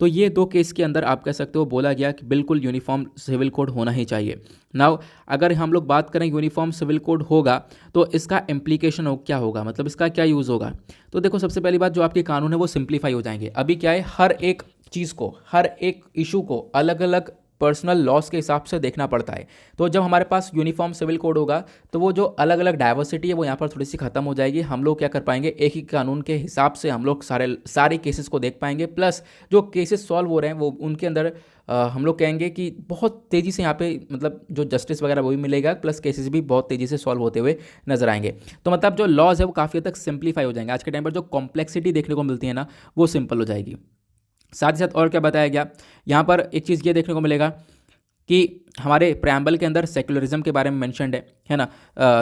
तो ये दो केस के अंदर आप कह सकते हो बोला गया कि बिल्कुल यूनिफॉर्म सिविल कोड होना ही चाहिए। नाउ अगर हम लोग बात करें यूनिफॉर्म सिविल कोड होगा तो इसका इम्प्लीकेशन क्या होगा, मतलब इसका क्या यूज़ होगा। तो देखो सबसे पहली बात, जो आपके कानून है वो सिंप्लीफाई हो जाएंगे। अभी क्या है, हर एक चीज़ को, हर एक इशू को अलग अलग पर्सनल लॉस के हिसाब से देखना पड़ता है। तो जब हमारे पास यूनिफॉर्म सिविल कोड होगा तो वो जो अलग अलग डाइवर्सिटी है वो यहाँ पर थोड़ी सी खत्म हो जाएगी। हम लोग क्या कर पाएंगे, एक ही कानून के हिसाब से हम लोग सारे केसेस को देख पाएंगे। प्लस जो केसेस सॉल्व हो रहे हैं वो उनके अंदर हम लोग कहेंगे कि बहुत तेज़ी से यहाँ पे मतलब जो जस्टिस वगैरह वो भी मिलेगा, प्लस केसेस भी बहुत तेज़ी से सॉल्व होते हुए नजर आएंगे। तो मतलब जो लॉज है वो काफ़ी हद तक सिंप्लीफाई हो जाएंगे। आज के टाइम पर जो कॉम्प्लेक्सिटी देखने को मिलती है ना, वो सिंपल हो जाएगी। साथ ही साथ और क्या बताया गया, यहाँ पर एक चीज़ ये देखने को मिलेगा कि हमारे प्रेम्बल के अंदर सेक्युलरिज्म के बारे में मेंशनड है ना।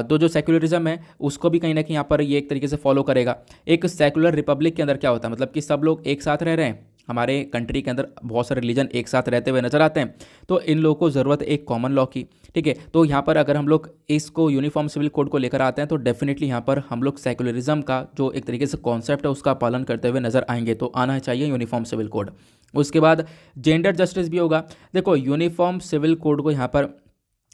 तो जो सेक्युलरिज्म है उसको भी कहीं ना कहीं यहाँ पर ये एक तरीके से फॉलो करेगा। एक सेक्युलर रिपब्लिक के अंदर क्या होता है, मतलब कि सब लोग एक साथ रह रहे हैं, हमारे कंट्री के अंदर बहुत सारे रिलीजन एक साथ रहते हुए नजर आते हैं, तो इन लोगों को ज़रूरत है एक कॉमन लॉ की, ठीक है। तो यहाँ पर अगर हम लोग इसको यूनिफॉर्म सिविल कोड को लेकर आते हैं तो डेफिनेटली यहाँ पर हम लोग सेक्युलरिज्म का जो एक तरीके से कॉन्सेप्ट है उसका पालन करते हुए नजर आएंगे। तो आना चाहिए यूनिफॉर्म सिविल कोड। उसके बाद जेंडर जस्टिस भी होगा। देखो यूनिफॉर्म सिविल कोड को यहाँ पर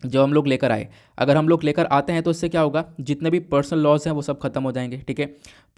जो हम लोग लेकर आए, अगर हम लोग लेकर आते हैं तो इससे क्या होगा, जितने भी पर्सनल लॉज हैं वो सब खत्म हो जाएंगे, ठीक है।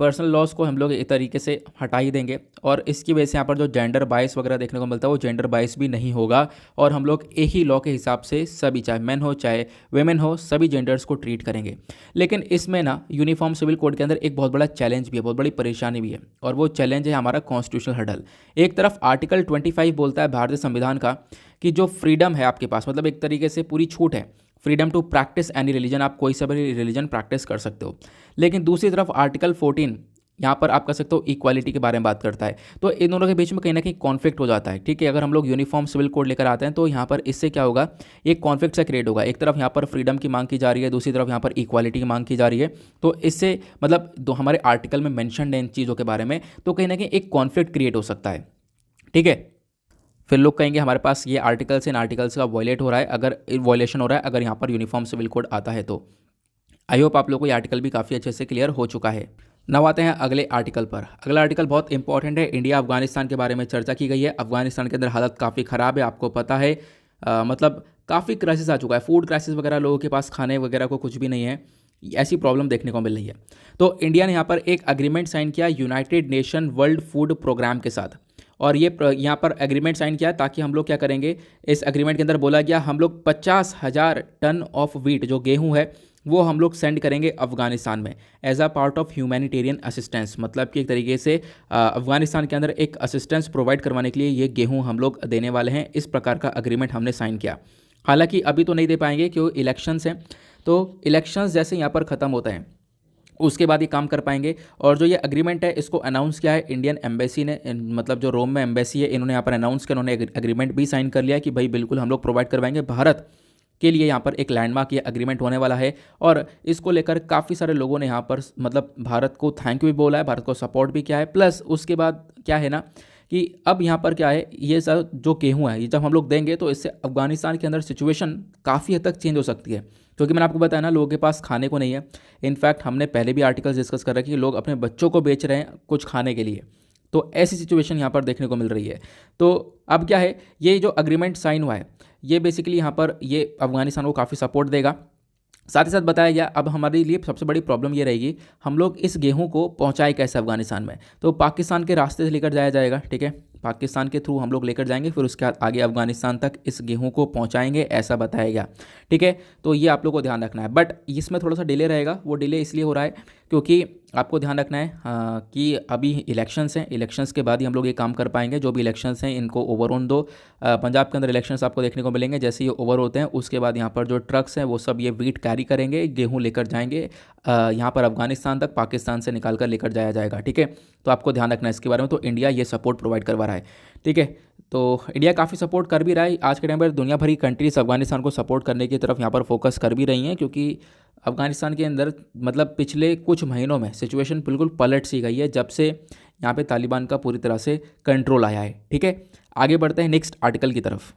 पर्सनल लॉज को हम लोग एक तरीके से हटा ही देंगे और इसकी वजह से यहाँ पर जो जेंडर बायस वगैरह देखने को मिलता है वो जेंडर बायस भी नहीं होगा और हम लोग एक ही लॉ के हिसाब से सभी, चाहे मैन हो चाहे वेमेन हो, सभी जेंडर्स को ट्रीट करेंगे। लेकिन इसमें ना यूनिफॉर्म सिविल कोड के अंदर एक बहुत बड़ा चैलेंज भी है, बहुत बड़ी परेशानी भी है, और वो चैलेंज है हमारा कॉन्स्टिट्यूशनल हर्डल। एक तरफ आर्टिकल 25 बोलता है भारतीय संविधान का कि जो फ्रीडम है आपके पास, मतलब एक तरीके से पूरी छूट है, freedom to practise any religion, आप कोई सा भी रिलीजन प्रैक्टिस कर सकते हो। लेकिन दूसरी तरफ आर्टिकल 14 यहाँ पर आप कह सकते हो इक्वालिटी के बारे में बात करता है। तो इन दोनों के बीच में कहीं ना कहीं कॉन्फ्लिक्ट हो जाता है, ठीक है। अगर हम लोग यूनिफॉर्म सिविल कोड लेकर आते हैं तो यहाँ पर इससे क्या होगा, एक कॉन्फ्लिक्ट सा क्रिएट होगा। एक तरफ यहाँ पर फ्रीडम की मांग की जा रही है, दूसरी तरफ यहाँ पर इक्वालिटी की मांग की जा रही है। तो इससे मतलब दो हमारे आर्टिकल में मैंशनड है इन चीज़ों के बारे में, तो कहीं ना कहीं एक कॉन्फ्लिक्ट क्रिएट हो सकता है, ठीक है। फिर लोग कहेंगे हमारे पास ये आर्टिकल्स इन आर्टिकल्स का वॉयलेट हो रहा है, अगर वॉयलेशन हो रहा है अगर यहाँ पर यूनिफॉर्म सिविल कोड आता है तो। आई होप आप लोगों को ये आर्टिकल भी काफ़ी अच्छे से क्लियर हो चुका है। नव आते हैं अगले आर्टिकल पर। अगला आर्टिकल बहुत इंपॉर्टेंट है, इंडिया अफगानिस्तान के बारे में चर्चा की गई है। अफगानिस्तान के अंदर हालत काफ़ी ख़राब है, आपको पता है। मतलब काफ़ी क्राइसिस आ चुका है, फूड क्राइसिस वगैरह, लोगों के पास खाने वगैरह को कुछ भी नहीं है, ऐसी प्रॉब्लम देखने को मिल रही है। तो इंडिया ने यहाँ पर एक अग्रीमेंट साइन किया United Nation World Food Programme के साथ, और ये यहाँ पर एग्रीमेंट साइन किया ताकि हम लोग क्या करेंगे, इस एग्रीमेंट के अंदर बोला गया हम लोग 50,000 टन ऑफ वीट, जो गेहूं है, वो हम लोग सेंड करेंगे अफगानिस्तान में as a part of humanitarian assistance. मतलब कि एक तरीके से अफगानिस्तान के अंदर एक असिस्टेंस प्रोवाइड करवाने के लिए ये गेहूं हम लोग देने वाले हैं। इस प्रकार का अग्रीमेंट हमने साइन किया। हालांकि अभी तो नहीं दे पाएंगे क्योंकि इलेक्शंस हैं, तो इलेक्शंस जैसे यहाँ पर ख़त्म होते हैं उसके बाद ये काम कर पाएंगे। और जो ये अग्रीमेंट है इसको अनाउंस किया है इंडियन एम्बेसी ने, मतलब जो रोम में एम्बेसी है इन्होंने यहाँ पर अनाउंस किया, उन्होंने एग्रीमेंट भी साइन कर लिया कि भाई बिल्कुल हम लोग प्रोवाइड करवाएंगे। भारत के लिए यहाँ पर एक लैंडमार्क ये अग्रीमेंट होने वाला है, और इसको लेकर काफ़ी सारे लोगों ने यहाँ पर मतलब भारत को थैंक यू भी बोला है, भारत को सपोर्ट भी किया है। प्लस उसके बाद क्या है ना कि अब यहाँ पर क्या है, ये सब जो गेहूँ है ये जब हम लोग देंगे तो इससे अफगानिस्तान के अंदर सिचुएशन काफ़ी हद तक चेंज हो सकती है, क्योंकि मैंने आपको बताया ना लोगों के पास खाने को नहीं है। इनफैक्ट हमने पहले भी आर्टिकल्स डिस्कस कर रखे कि लोग अपने बच्चों को बेच रहे हैं कुछ खाने के लिए, तो ऐसी सिचुएशन यहाँ पर देखने को मिल रही है। तो अब क्या है, ये जो अग्रीमेंट साइन हुआ है ये बेसिकली यहाँ पर ये अफगानिस्तान को काफ़ी सपोर्ट देगा। साथ ही साथ बताया गया अब हमारे लिए सबसे बड़ी प्रॉब्लम ये रहेगी, हम लोग इस गेहूं को पहुंचाए कैसे अफगानिस्तान में। तो पाकिस्तान के रास्ते से लेकर जाया जाएगा, ठीक है, पाकिस्तान के थ्रू हम लोग लेकर जाएंगे, फिर उसके बाद आगे अफगानिस्तान तक इस गेहूं को पहुंचाएंगे, ऐसा बताया गया, ठीक है। तो ये आप लोग को ध्यान रखना है, बट इसमें थोड़ा सा डिले रहेगा। वो डिले इसलिए हो रहा है क्योंकि आपको ध्यान रखना है कि अभी इलेक्शंस हैं, इलेक्शंस के बाद ही हम लोग ये काम कर पाएंगे। जो भी इलेक्शंस हैं इनको ओवर होने दो। पंजाब के अंदर इलेक्शंस आपको देखने को मिलेंगे, जैसे ये ओवर होते हैं उसके बाद यहाँ पर जो ट्रक्स हैं वो सब ये वीट कैरी करेंगे, गेहूँ लेकर जाएंगे यहाँ पर अफगानिस्तान तक, पाकिस्तान से निकाल कर लेकर जाया जाएगा, ठीक है। तो आपको ध्यान रखना है इसके बारे में। तो इंडिया ये सपोर्ट प्रोवाइड करवा रहा है, ठीक है। तो इंडिया काफ़ी सपोर्ट कर भी रहा है आज के टाइम पर। दुनिया भर की कंट्रीज अफगानिस्तान को सपोर्ट करने की तरफ यहाँ पर फोकस कर भी रही हैं, क्योंकि अफगानिस्तान के अंदर मतलब पिछले कुछ महीनों में सिचुएशन बिल्कुल पलट सी गई है जब से यहाँ पे तालिबान का पूरी तरह से कंट्रोल आया है, ठीक है। आगे बढ़ते हैं नेक्स्ट आर्टिकल की तरफ।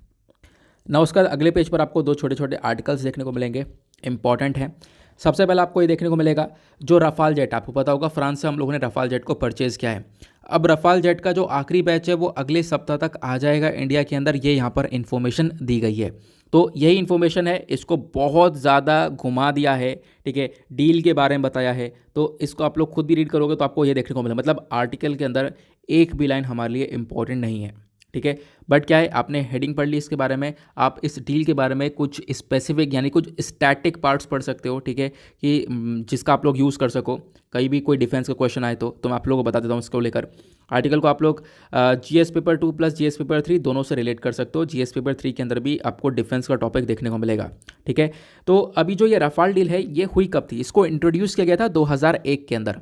ना उसका अगले पेज पर आपको दो छोटे छोटे आर्टिकल्स देखने को मिलेंगे, इंपॉर्टेंट है। सबसे पहले आपको ये देखने को मिलेगा जो रफाल जेट, आपको पता होगा फ्रांस से हम लोगों ने रफाल जेट को परचेज़ किया है। अब रफाल जेट का जो आखिरी बैच है वो अगले सप्ताह तक आ जाएगा इंडिया के अंदर, ये यहाँ पर इन्फॉर्मेशन दी गई है। तो यही इन्फॉर्मेशन है, इसको बहुत ज़्यादा घुमा दिया है, ठीक है, डील के बारे में बताया है। तो इसको आप लोग खुद भी रीड करोगे तो आपको ये देखने को मिलेगा, मतलब आर्टिकल के अंदर एक भी लाइन हमारे लिए इंपॉर्टेंट नहीं है, ठीक है। बट क्या है, आपने हेडिंग पढ़ ली इसके बारे में, आप इस डील के बारे में कुछ स्पेसिफिक यानी कुछ स्टैटिक पार्ट्स पढ़ सकते हो, ठीक है, कि जिसका आप लोग यूज़ कर सको कहीं भी कोई डिफेंस का क्वेश्चन आए तो मैं आप लोगों को बता देता हूँ। इसको लेकर आर्टिकल को आप लोग GS paper 2 plus GS paper 3 दोनों से रिलेट कर सकते हो। जीएस पेपर 3 के अंदर भी आपको डिफेंस का टॉपिक देखने को मिलेगा, ठीक है। तो अभी जो ये रफाल डील है ये हुई कब थी, इसको इंट्रोड्यूस किया गया था 2001 के अंदर।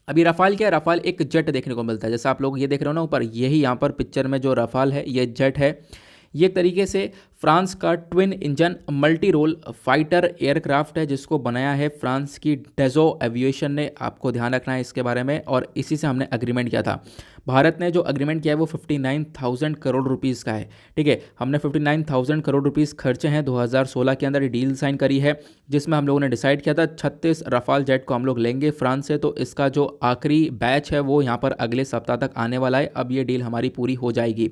अभी रफाल क्या है, रफाल एक जेट देखने को मिलता है, जैसे आप लोग ये देख रहे हो ना ऊपर, यही यहाँ पर पिक्चर में जो रफाल है ये जेट है। ये एक तरीके से फ्रांस का twin engine multi role fighter aircraft है जिसको बनाया है फ्रांस की डेजो एविएशन ने, आपको ध्यान रखना है इसके बारे में। और इसी से हमने अग्रीमेंट किया था, भारत ने जो अग्रीमेंट किया है वो 59,000 करोड़ रुपीज़ का है, ठीक है। हमने 59,000 करोड़ रुपीज़ खर्चे हैं 2016 के अंदर डील साइन करी है, जिसमें हम लोगों ने डिसाइड किया था 36 रफाल जेट को हम लोग लेंगे फ्रांस से। तो इसका जो आखिरी बैच है वो यहाँ पर अगले सप्ताह तक आने वाला है। अब ये डील हमारी पूरी हो जाएगी।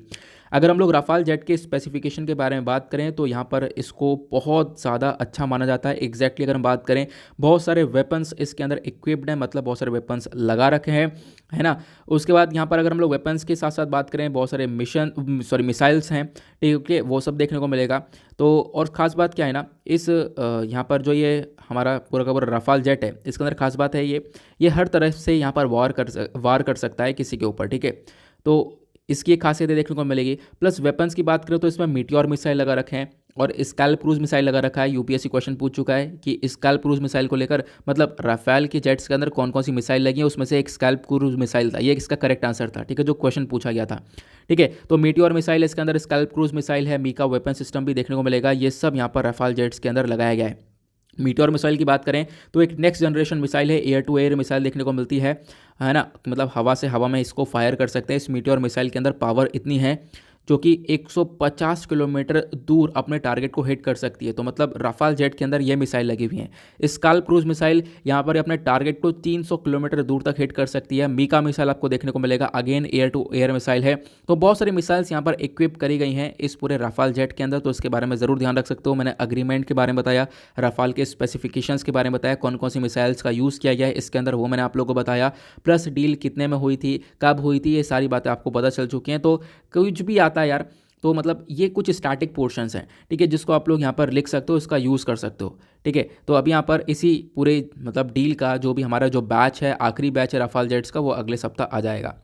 अगर हम लोग रफाल जेट के स्पेसिफिकेशन के बारे में बात करें तो यहाँ पर इसको बहुत ज़्यादा अच्छा माना जाता है। एग्जैक्टली अगर हम बात करें, बहुत सारे वेपन्स इसके अंदर इक्विप्ड हैं, मतलब बहुत सारे वेपन्स लगा रखे हैं, है ना। उसके बाद यहाँ पर अगर हम लोग वेपन्स के साथ साथ बात करें, बहुत सारे मिसाइल्स हैं, ठीक है, वो सब देखने को मिलेगा। तो और ख़ास बात क्या है ना, इस यहाँ पर जो ये हमारा पूरा का पूरा रफाल जेट है, इसके अंदर खास बात है ये हर तरह से यहाँ पर वार कर सकता है किसी के ऊपर, ठीक है। तो इसकी एक खासियत देखने को मिलेगी। प्लस वेपन्स की बात करें तो इसमें मीटियोर मिसाइल लगा रखे हैं और स्कैल्प क्रूज मिसाइल लगा रखा है। यूपीएससी क्वेश्चन पूछ चुका है कि स्कैल्प क्रूज मिसाइल को लेकर, मतलब राफेल के जेट्स के अंदर कौन कौन सी मिसाइल लगी है, उसमें से एक स्कैल्प क्रूज मिसाइल था, ये इसका करेक्ट आंसर था, ठीक है, जो क्वेश्चन पूछा गया था, ठीक है। तो मीटियोर मिसाइल इसके अंदर, स्कैल्प क्रूज मिसाइल है, मीका वेपन सिस्टम भी देखने को मिलेगा, ये सब यहाँ पर राफेल जेट्स के अंदर लगाया गया है। मीटियोर मिसाइल की बात करें तो एक नेक्स्ट जनरेशन मिसाइल है, एयर टू एयर मिसाइल देखने को मिलती है ना, मतलब हवा से हवा में इसको फायर कर सकते हैं। इस मीटियोर मिसाइल के अंदर पावर इतनी है जो कि 150 किलोमीटर दूर अपने टारगेट को हिट कर सकती है। तो मतलब राफेल जेट के अंदर ये मिसाइल लगी हुई है। स्काल्प क्रूज मिसाइल यहाँ पर अपने टारगेट को 300 किलोमीटर दूर तक हिट कर सकती है। मीका मिसाइल आपको देखने को मिलेगा, again air to air missile है। तो बहुत सारी मिसाइल्स यहाँ पर इक्विप करी गई हैं इस पूरे राफेल जेट के अंदर, तो इसके बारे में ज़रूर ध्यान रख सकते हो। मैंने अग्रीमेंट के बारे में बताया, राफेल के स्पेसिफिकेशंस के बारे में बताया, कौन कौन सी मिसाइल्स का यूज़ किया गया है इसके अंदर, वो मैंने आप लोगों को बताया। प्लस डील कितने में हुई थी, कब हुई थी, ये सारी बातें आपको पता चल चुकी हैं। तो कुछ भी आता है यार, तो मतलब ये कुछ स्टैटिक पोर्शंस हैं, ठीक है, जिसको आप लोग यहाँ पर लिख सकते हो, इसका यूज़ कर सकते हो, ठीक है। तो अभी यहाँ पर इसी पूरे मतलब डील का जो भी हमारा जो बैच है, आखिरी बैच है राफेल जेट्स का, वो अगले सप्ताह आ जाएगा।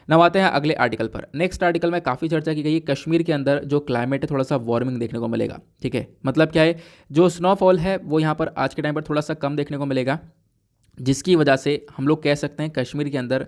now आते हैं अगले आर्टिकल पर। नेक्स्ट आर्टिकल में काफ़ी चर्चा की गई है, कश्मीर के अंदर जो क्लाइमेट है थोड़ा सा वार्मिंग देखने को मिलेगा, ठीक है। मतलब क्या है, जो स्नोफॉल है वो यहाँ पर आज के टाइम पर थोड़ा सा कम देखने को मिलेगा, जिसकी वजह से हम लोग कह सकते हैं कश्मीर के अंदर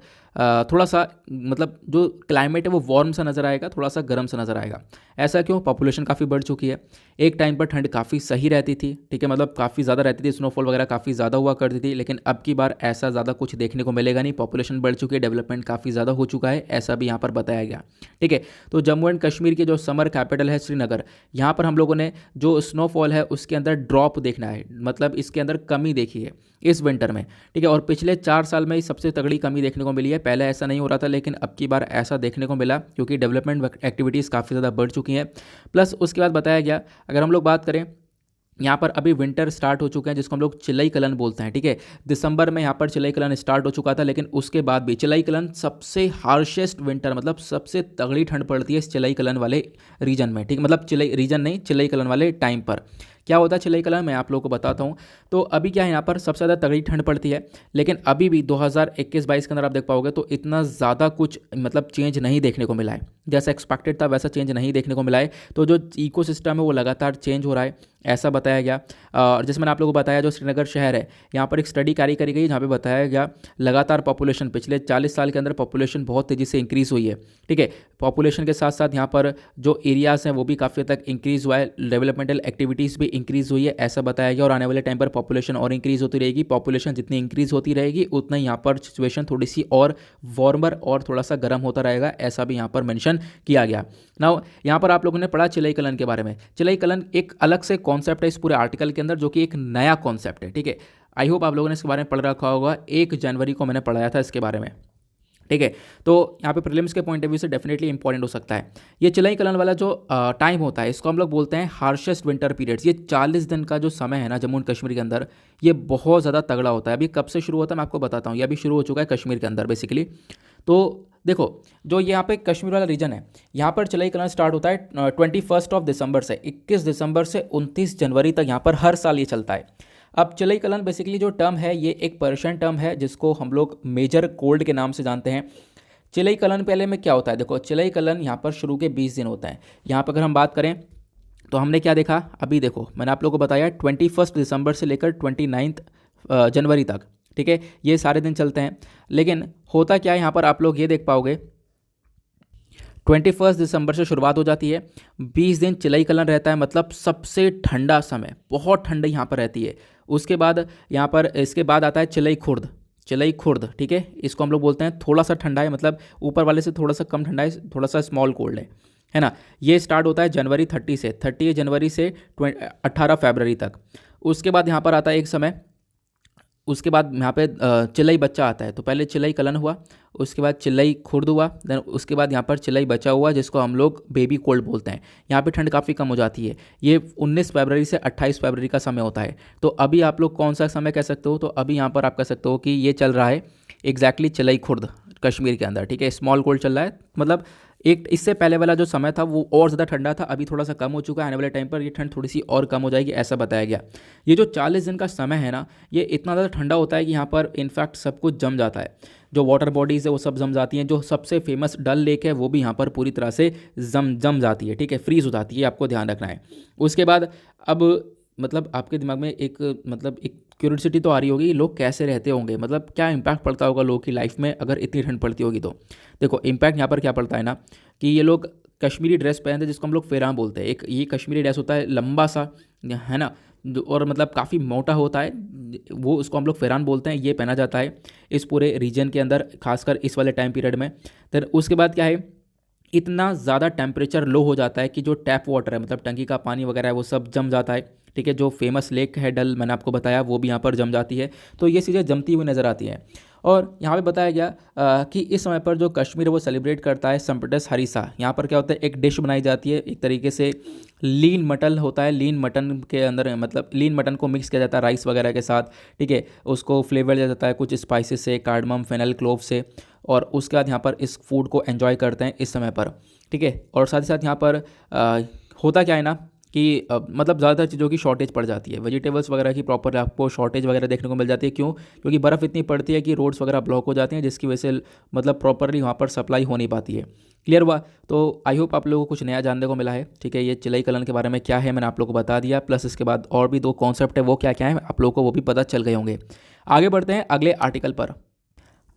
थोड़ा सा मतलब जो क्लाइमेट है वो वार्म सा नज़र आएगा, थोड़ा सा गर्म सा नज़र आएगा। ऐसा क्यों, पॉपुलेशन काफ़ी बढ़ चुकी है। एक टाइम पर ठंड काफ़ी सही रहती थी, ठीक है, मतलब काफ़ी ज़्यादा रहती थी, स्नोफॉल वगैरह काफ़ी ज़्यादा हुआ करती थी, लेकिन अब की बार ऐसा ज़्यादा कुछ देखने को मिलेगा नहीं। पॉपुलेशन बढ़ चुकी है, डेवलपमेंट काफ़ी ज़्यादा हो चुका है, ऐसा भी यहाँ पर बताया गया, ठीक है। तो जम्मू एंड कश्मीर की जो समर कैपिटल है श्रीनगर, यहाँ पर हम लोगों ने जो स्नोफॉल है उसके अंदर ड्रॉप देखना है, मतलब इसके अंदर कमी देखी है इस विंटर में, ठीक है। और पिछले 4 साल में ही सबसे तगड़ी कमी देखने को मिली है। पहले ऐसा नहीं हो रहा था, लेकिन अब की बार ऐसा देखने को मिला क्योंकि डेवलपमेंट एक्टिविटीज़ काफ़ी ज़्यादा बढ़ चुकी हैं। प्लस उसके बाद बताया गया, अगर हम लोग बात करें यहाँ पर अभी विंटर स्टार्ट हो चुके हैं जिसको हम लोग चिलई कलन बोलते हैं, ठीक है। दिसंबर में यहाँ पर चिलई कलन स्टार्ट हो चुका था, लेकिन उसके बाद भी चिलई कलन सबसे हार्शेस्ट विंटर, मतलब सबसे तगड़ी ठंड पड़ती है इस चिलई कलन वाले रीजन में, ठीक, मतलब चिलई रीजन नहीं, चिलई कलन वाले टाइम पर। क्या होता है चिलई कलन, मैं आप लोगों को बताता हूँ। तो अभी क्या है, यहाँ पर सबसे ज़्यादा तगड़ी ठंड पड़ती है, लेकिन अभी भी 2021-22 के अंदर आप देख पाओगे तो इतना ज़्यादा कुछ मतलब चेंज नहीं देखने को मिला है। जैसा एक्सपेक्टेड था वैसा चेंज नहीं देखने को मिला है। तो जो इकोसिस्टम है वो लगातार चेंज हो रहा है, ऐसा बताया गया। और जैसे मैंने आप लोगों को बताया, जो श्रीनगर शहर है, यहाँ पर एक स्टडी कैरी करी गई जहाँ पे बताया गया लगातार पॉपुलेशन पिछले 40 साल के अंदर पॉपुलेशन बहुत तेज़ी से इंक्रीज़ हुई है, ठीक है। पॉपुलेशन के साथ साथ यहाँ पर जो एरियाज़ हैं वो भी काफ़ी हद तक इंक्रीज़ हुआ है, डेवलपमेंटल एक्टिविटीज़ भी इंक्रीज़ हुई है, ऐसा बताया गया। और आने वाले टाइम पर पॉपुलेशन और इंक्रीज़ होती रहेगी। पॉपुलेशन जितनी इंक्रीज़ होती रहेगी उतना यहाँ पर सिचुएशन थोड़ी सी और वार्मर और थोड़ा सा गर्म होता रहेगा, ऐसा भी यहाँ पर मेंशन किया गया। नाउ यहाँ पर आप लोगों ने पढ़ा चिलई कलन के बारे में। चिलई कलन एक अलग से कॉन्सेप्ट है इस पूरे आर्टिकल के अंदर, जो कि एक नया कॉन्सेप्ट है, ठीक है। आई होप आप लोगों ने इसके बारे में पढ़ रखा होगा, 1 जनवरी को मैंने पढ़ाया था इसके बारे में, ठीक है। तो यहाँ पे प्रीलिम्स के पॉइंट ऑफ व्यू से डेफिनेटली इंपॉर्टेंट हो सकता है। ये चिलई कलन वाला जो टाइम होता है इसको हम लोग बोलते हैं हार्शेस्ट विंटर पीरियड्स। ये 40 दिन का जो समय है ना जम्मू एंड कश्मीर के अंदर, ये बहुत ज़्यादा तगड़ा होता है। अभी कब से शुरू होता है मैं आपको बताता हूँ। ये अभी शुरू हो चुका है कश्मीर के अंदर बेसिकली। तो देखो, जो यहाँ पे कश्मीर वाला रीजन है, यहाँ पर चिलई कलन स्टार्ट होता है 21 दिसंबर से, 21 दिसंबर से 29 जनवरी तक यहाँ पर हर साल ये चलता है। अब चिलई कलन बेसिकली जो टर्म है ये एक पर्शियन टर्म है जिसको हम लोग मेजर कोल्ड के नाम से जानते हैं। चिलई कलन पहले में क्या होता है, देखो चिलई कलन यहाँ पर शुरू के 20 दिन होता है। यहाँ पर अगर हम बात करें तो हमने क्या देखा, अभी देखो मैंने आप लोगों को बताया 21 दिसंबर से लेकर 29 जनवरी तक, ठीक है, ये सारे दिन चलते हैं। लेकिन होता क्या है, यहाँ पर आप लोग ये देख पाओगे 21 दिसंबर से शुरुआत हो जाती है, 20 दिन चिलई कलन रहता है, मतलब सबसे ठंडा समय, बहुत ठंडी यहाँ पर रहती है। उसके बाद यहाँ पर इसके बाद आता है चिलई खुर्द। चिलई खुर्द, ठीक है, इसको हम लोग बोलते हैं थोड़ा सा ठंडा है, मतलब ऊपर वाले से थोड़ा सा कम ठंडा है, थोड़ा सा स्मॉल कोल्ड है ना। ये स्टार्ट होता है जनवरी 30 जनवरी से 18 फरवरी तक। उसके बाद यहाँ पर आता है एक समय, उसके बाद यहाँ पे चिलई बच्चा आता है। तो पहले चिलई कलन हुआ, उसके बाद चिलई खुर्द हुआ, देन उसके बाद यहाँ पर चिलई बच्चा हुआ जिसको हम लोग बेबी कोल्ड बोलते हैं। यहाँ पे ठंड काफ़ी कम हो जाती है। ये 19 फरवरी से 28 फरवरी का समय होता है। तो अभी आप लोग कौन सा समय कह सकते हो, तो अभी यहाँ पर आप कह सकते हो कि ये चल रहा है एग्जैक्टली चिलई खुर्द कश्मीर के अंदर, ठीक है। स्मॉल कोल्ड चल रहा है, मतलब एक इससे पहले वाला जो समय था वो और ज़्यादा ठंडा था, अभी थोड़ा सा कम हो चुका है। आने वाले टाइम पर ये ठंड थोड़ी सी और कम हो जाएगी, ऐसा बताया गया। ये जो 40 दिन का समय है ना, ये इतना ज़्यादा ठंडा होता है कि यहाँ पर इनफैक्ट सब कुछ जम जाता है। जो वाटर बॉडीज़ है वो सब जम जाती हैं। जो सबसे फेमस डल लेक है वो भी यहाँ पर पूरी तरह से जम जाती है, ठीक है, फ्रीज़ हो जाती है, आपको ध्यान रखना है। उसके बाद अब मतलब आपके दिमाग में एक मतलब एक क्यूरियोसिटी तो आ रही होगी, लोग कैसे रहते होंगे, मतलब क्या इम्पैक्ट पड़ता होगा लोगों की लाइफ में अगर इतनी ठंड पड़ती होगी। तो देखो इम्पैक्ट यहाँ पर क्या पड़ता है ना, कि ये लोग कश्मीरी ड्रेस पहनते हैं जिसको हम लोग फेरान बोलते हैं। एक ये कश्मीरी ड्रेस होता है लंबा सा, है ना, और मतलब काफ़ी मोटा होता है, वो उसको हम लोग फेरान बोलते हैं। ये पहना जाता है इस पूरे रीजन के अंदर, खासकर इस वाले टाइम पीरियड में। फिर उसके बाद क्या है, इतना ज़्यादा टेम्परेचर लो हो जाता है कि जो टैप वाटर है, मतलब टंकी का पानी वगैरह है, वो सब जम जाता है, ठीक है। जो फेमस लेक है डल, मैंने आपको बताया, वो भी यहाँ पर जम जाती है। तो ये चीज़ें जमती हुई नज़र आती हैं। और यहाँ पे बताया गया कि इस समय पर जो कश्मीर है वो सेलिब्रेट करता है संपटस हरीसा। यहाँ पर क्या होता है, एक डिश बनाई जाती है, एक तरीके से लीन मटन होता है। लीन मटन के अंदर मतलब लीन मटन को मिक्स किया जाता है राइस वगैरह के साथ, ठीक है। उसको फ्लेवर दिया जाता है कुछ स्पाइसेस से, कार्डमम, फेनल, क्लोव से, और उसके बाद यहाँ पर इस फूड को एंजॉय करते हैं इस समय पर, ठीक है। और साथ ही साथ यहाँ पर होता क्या है ना कि मतलब ज़्यादातर चीज़ों की शॉर्टेज पड़ जाती है। वेजिटेबल्स वगैरह की प्रॉपर आपको शॉर्टेज वगैरह देखने को मिल जाती है। क्यों? क्योंकि बर्फ़ इतनी पड़ती है कि रोड्स वगैरह ब्लॉक हो जाती हैं, जिसकी वजह से मतलब प्रॉपरली वहाँ पर सप्लाई हो नहीं पाती है। क्लियर हुआ? तो आई होप आप लोगों को कुछ नया जानने को मिला है, ठीक है। ये चिलई कलन के बारे में क्या है मैंने आप लोगों को बता दिया, प्लस इसके बाद और भी 2 कॉन्सेप्ट है, वो क्या क्या है आप लोगों को वो भी पता चल गए होंगे। आगे बढ़ते हैं अगले आर्टिकल पर,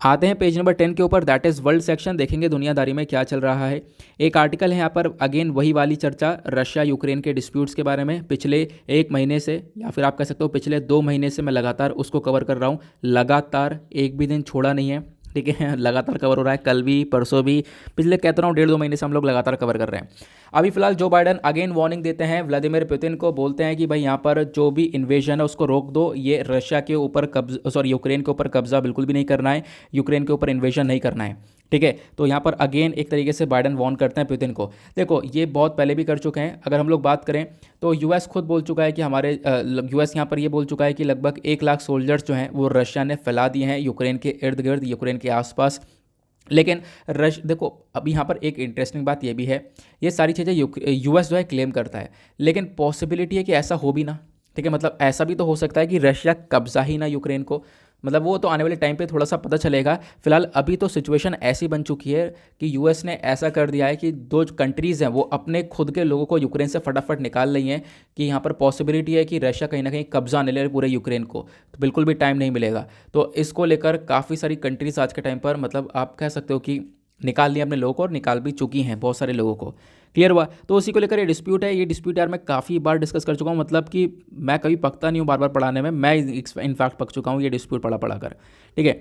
आते हैं पेज नंबर 10 के ऊपर, दैट इज़ वर्ल्ड सेक्शन। देखेंगे दुनियादारी में क्या चल रहा है। एक आर्टिकल है यहाँ पर, अगेन वही वाली चर्चा, रशिया यूक्रेन के डिस्प्यूट्स के बारे में। पिछले 1 महीने से, या फिर आप कह सकते हो पिछले 2 महीने से मैं लगातार उसको कवर कर रहा हूँ। लगातार एक भी दिन छोड़ा नहीं है, ठीक है। लगातार कवर हो रहा है, कल भी परसों भी, पिछले कहता रहा हूँ 1.5-2 महीने से हम लोग लगातार कवर कर रहे हैं। अभी फिलहाल जो बाइडन अगेन वार्निंग देते हैं व्लादिमीर पुतिन को, बोलते हैं कि भाई यहाँ पर जो भी इन्वेजन है उसको रोक दो। ये रशिया के ऊपर कब्जा, सॉरी यूक्रेन के ऊपर कब्जा बिल्कुल भी नहीं करना है, यूक्रेन के ऊपर इन्वेजन नहीं करना है, ठीक है। तो यहाँ पर अगेन एक तरीके से बाइडन वार्न करते हैं पुतिन को। देखो ये बहुत पहले भी कर चुके हैं। अगर हम लोग बात करें तो यूएस खुद बोल चुका है कि हमारे यूएस यहाँ पर ये बोल चुका है कि लगभग 1 लाख सोल्जर्स जो हैं वो रशिया ने फैला दिए हैं यूक्रेन के इर्द गिर्द, यूक्रेन के आसपास। लेकिन रश देखो अब यहाँ पर एक इंटरेस्टिंग बात ये भी है, ये सारी चीज़ें यूएस जो है क्लेम करता है, लेकिन पॉसिबिलिटी है कि ऐसा हो भी ना। ठीक है, मतलब ऐसा भी तो हो सकता है कि रशिया कब्जा ही ना यूक्रेन को, मतलब वो तो आने वाले टाइम पे थोड़ा सा पता चलेगा। फिलहाल अभी तो सिचुएशन ऐसी बन चुकी है कि यूएस ने ऐसा कर दिया है कि दो कंट्रीज़ हैं वो अपने खुद के लोगों को यूक्रेन से फटाफट निकाल रही हैं कि यहाँ पर पॉसिबिलिटी है कि रशिया कहीं ना कहीं कब्जा ले ले पूरे यूक्रेन को, तो बिल्कुल भी टाइम नहीं मिलेगा। तो इसको लेकर काफ़ी सारी कंट्रीज़ आज के टाइम पर मतलब आप कह सकते हो कि निकाल लिया अपने लोगों को, और निकाल भी चुकी हैं बहुत सारे लोगों को। क्लियर हुआ? तो उसी को लेकर ये डिस्प्यूट है। ये डिस्प्यूट यार मैं काफ़ी बार डिस्कस कर चुका हूँ, मतलब कि मैं कभी पकता नहीं हूँ बार बार पढ़ाने में, मैं इनफैक्ट पक चुका हूँ ये डिस्प्यूट पढ़ा कर। ठीक है,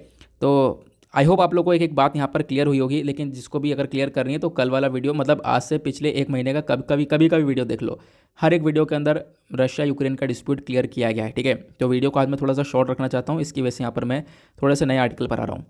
तो आई होप आप लोगों को एक एक बात यहाँ पर क्लियर हुई होगी। लेकिन जिसको भी अगर क्लियर करनी है तो कल वाला वीडियो, मतलब आज से पिछले 1 महीने का कभी वीडियो देख लो। हर एक वीडियो के अंदर रशिया यूक्रेन का डिस्प्यूट क्लियर किया गया है। ठीक है, तो वीडियो को आज मैं थोड़ा सा शॉर्ट रखना चाहता हूँ, इसकी वजह से यहाँ पर मैं थोड़े से नए आर्टिकल पर आ रहा हूँ।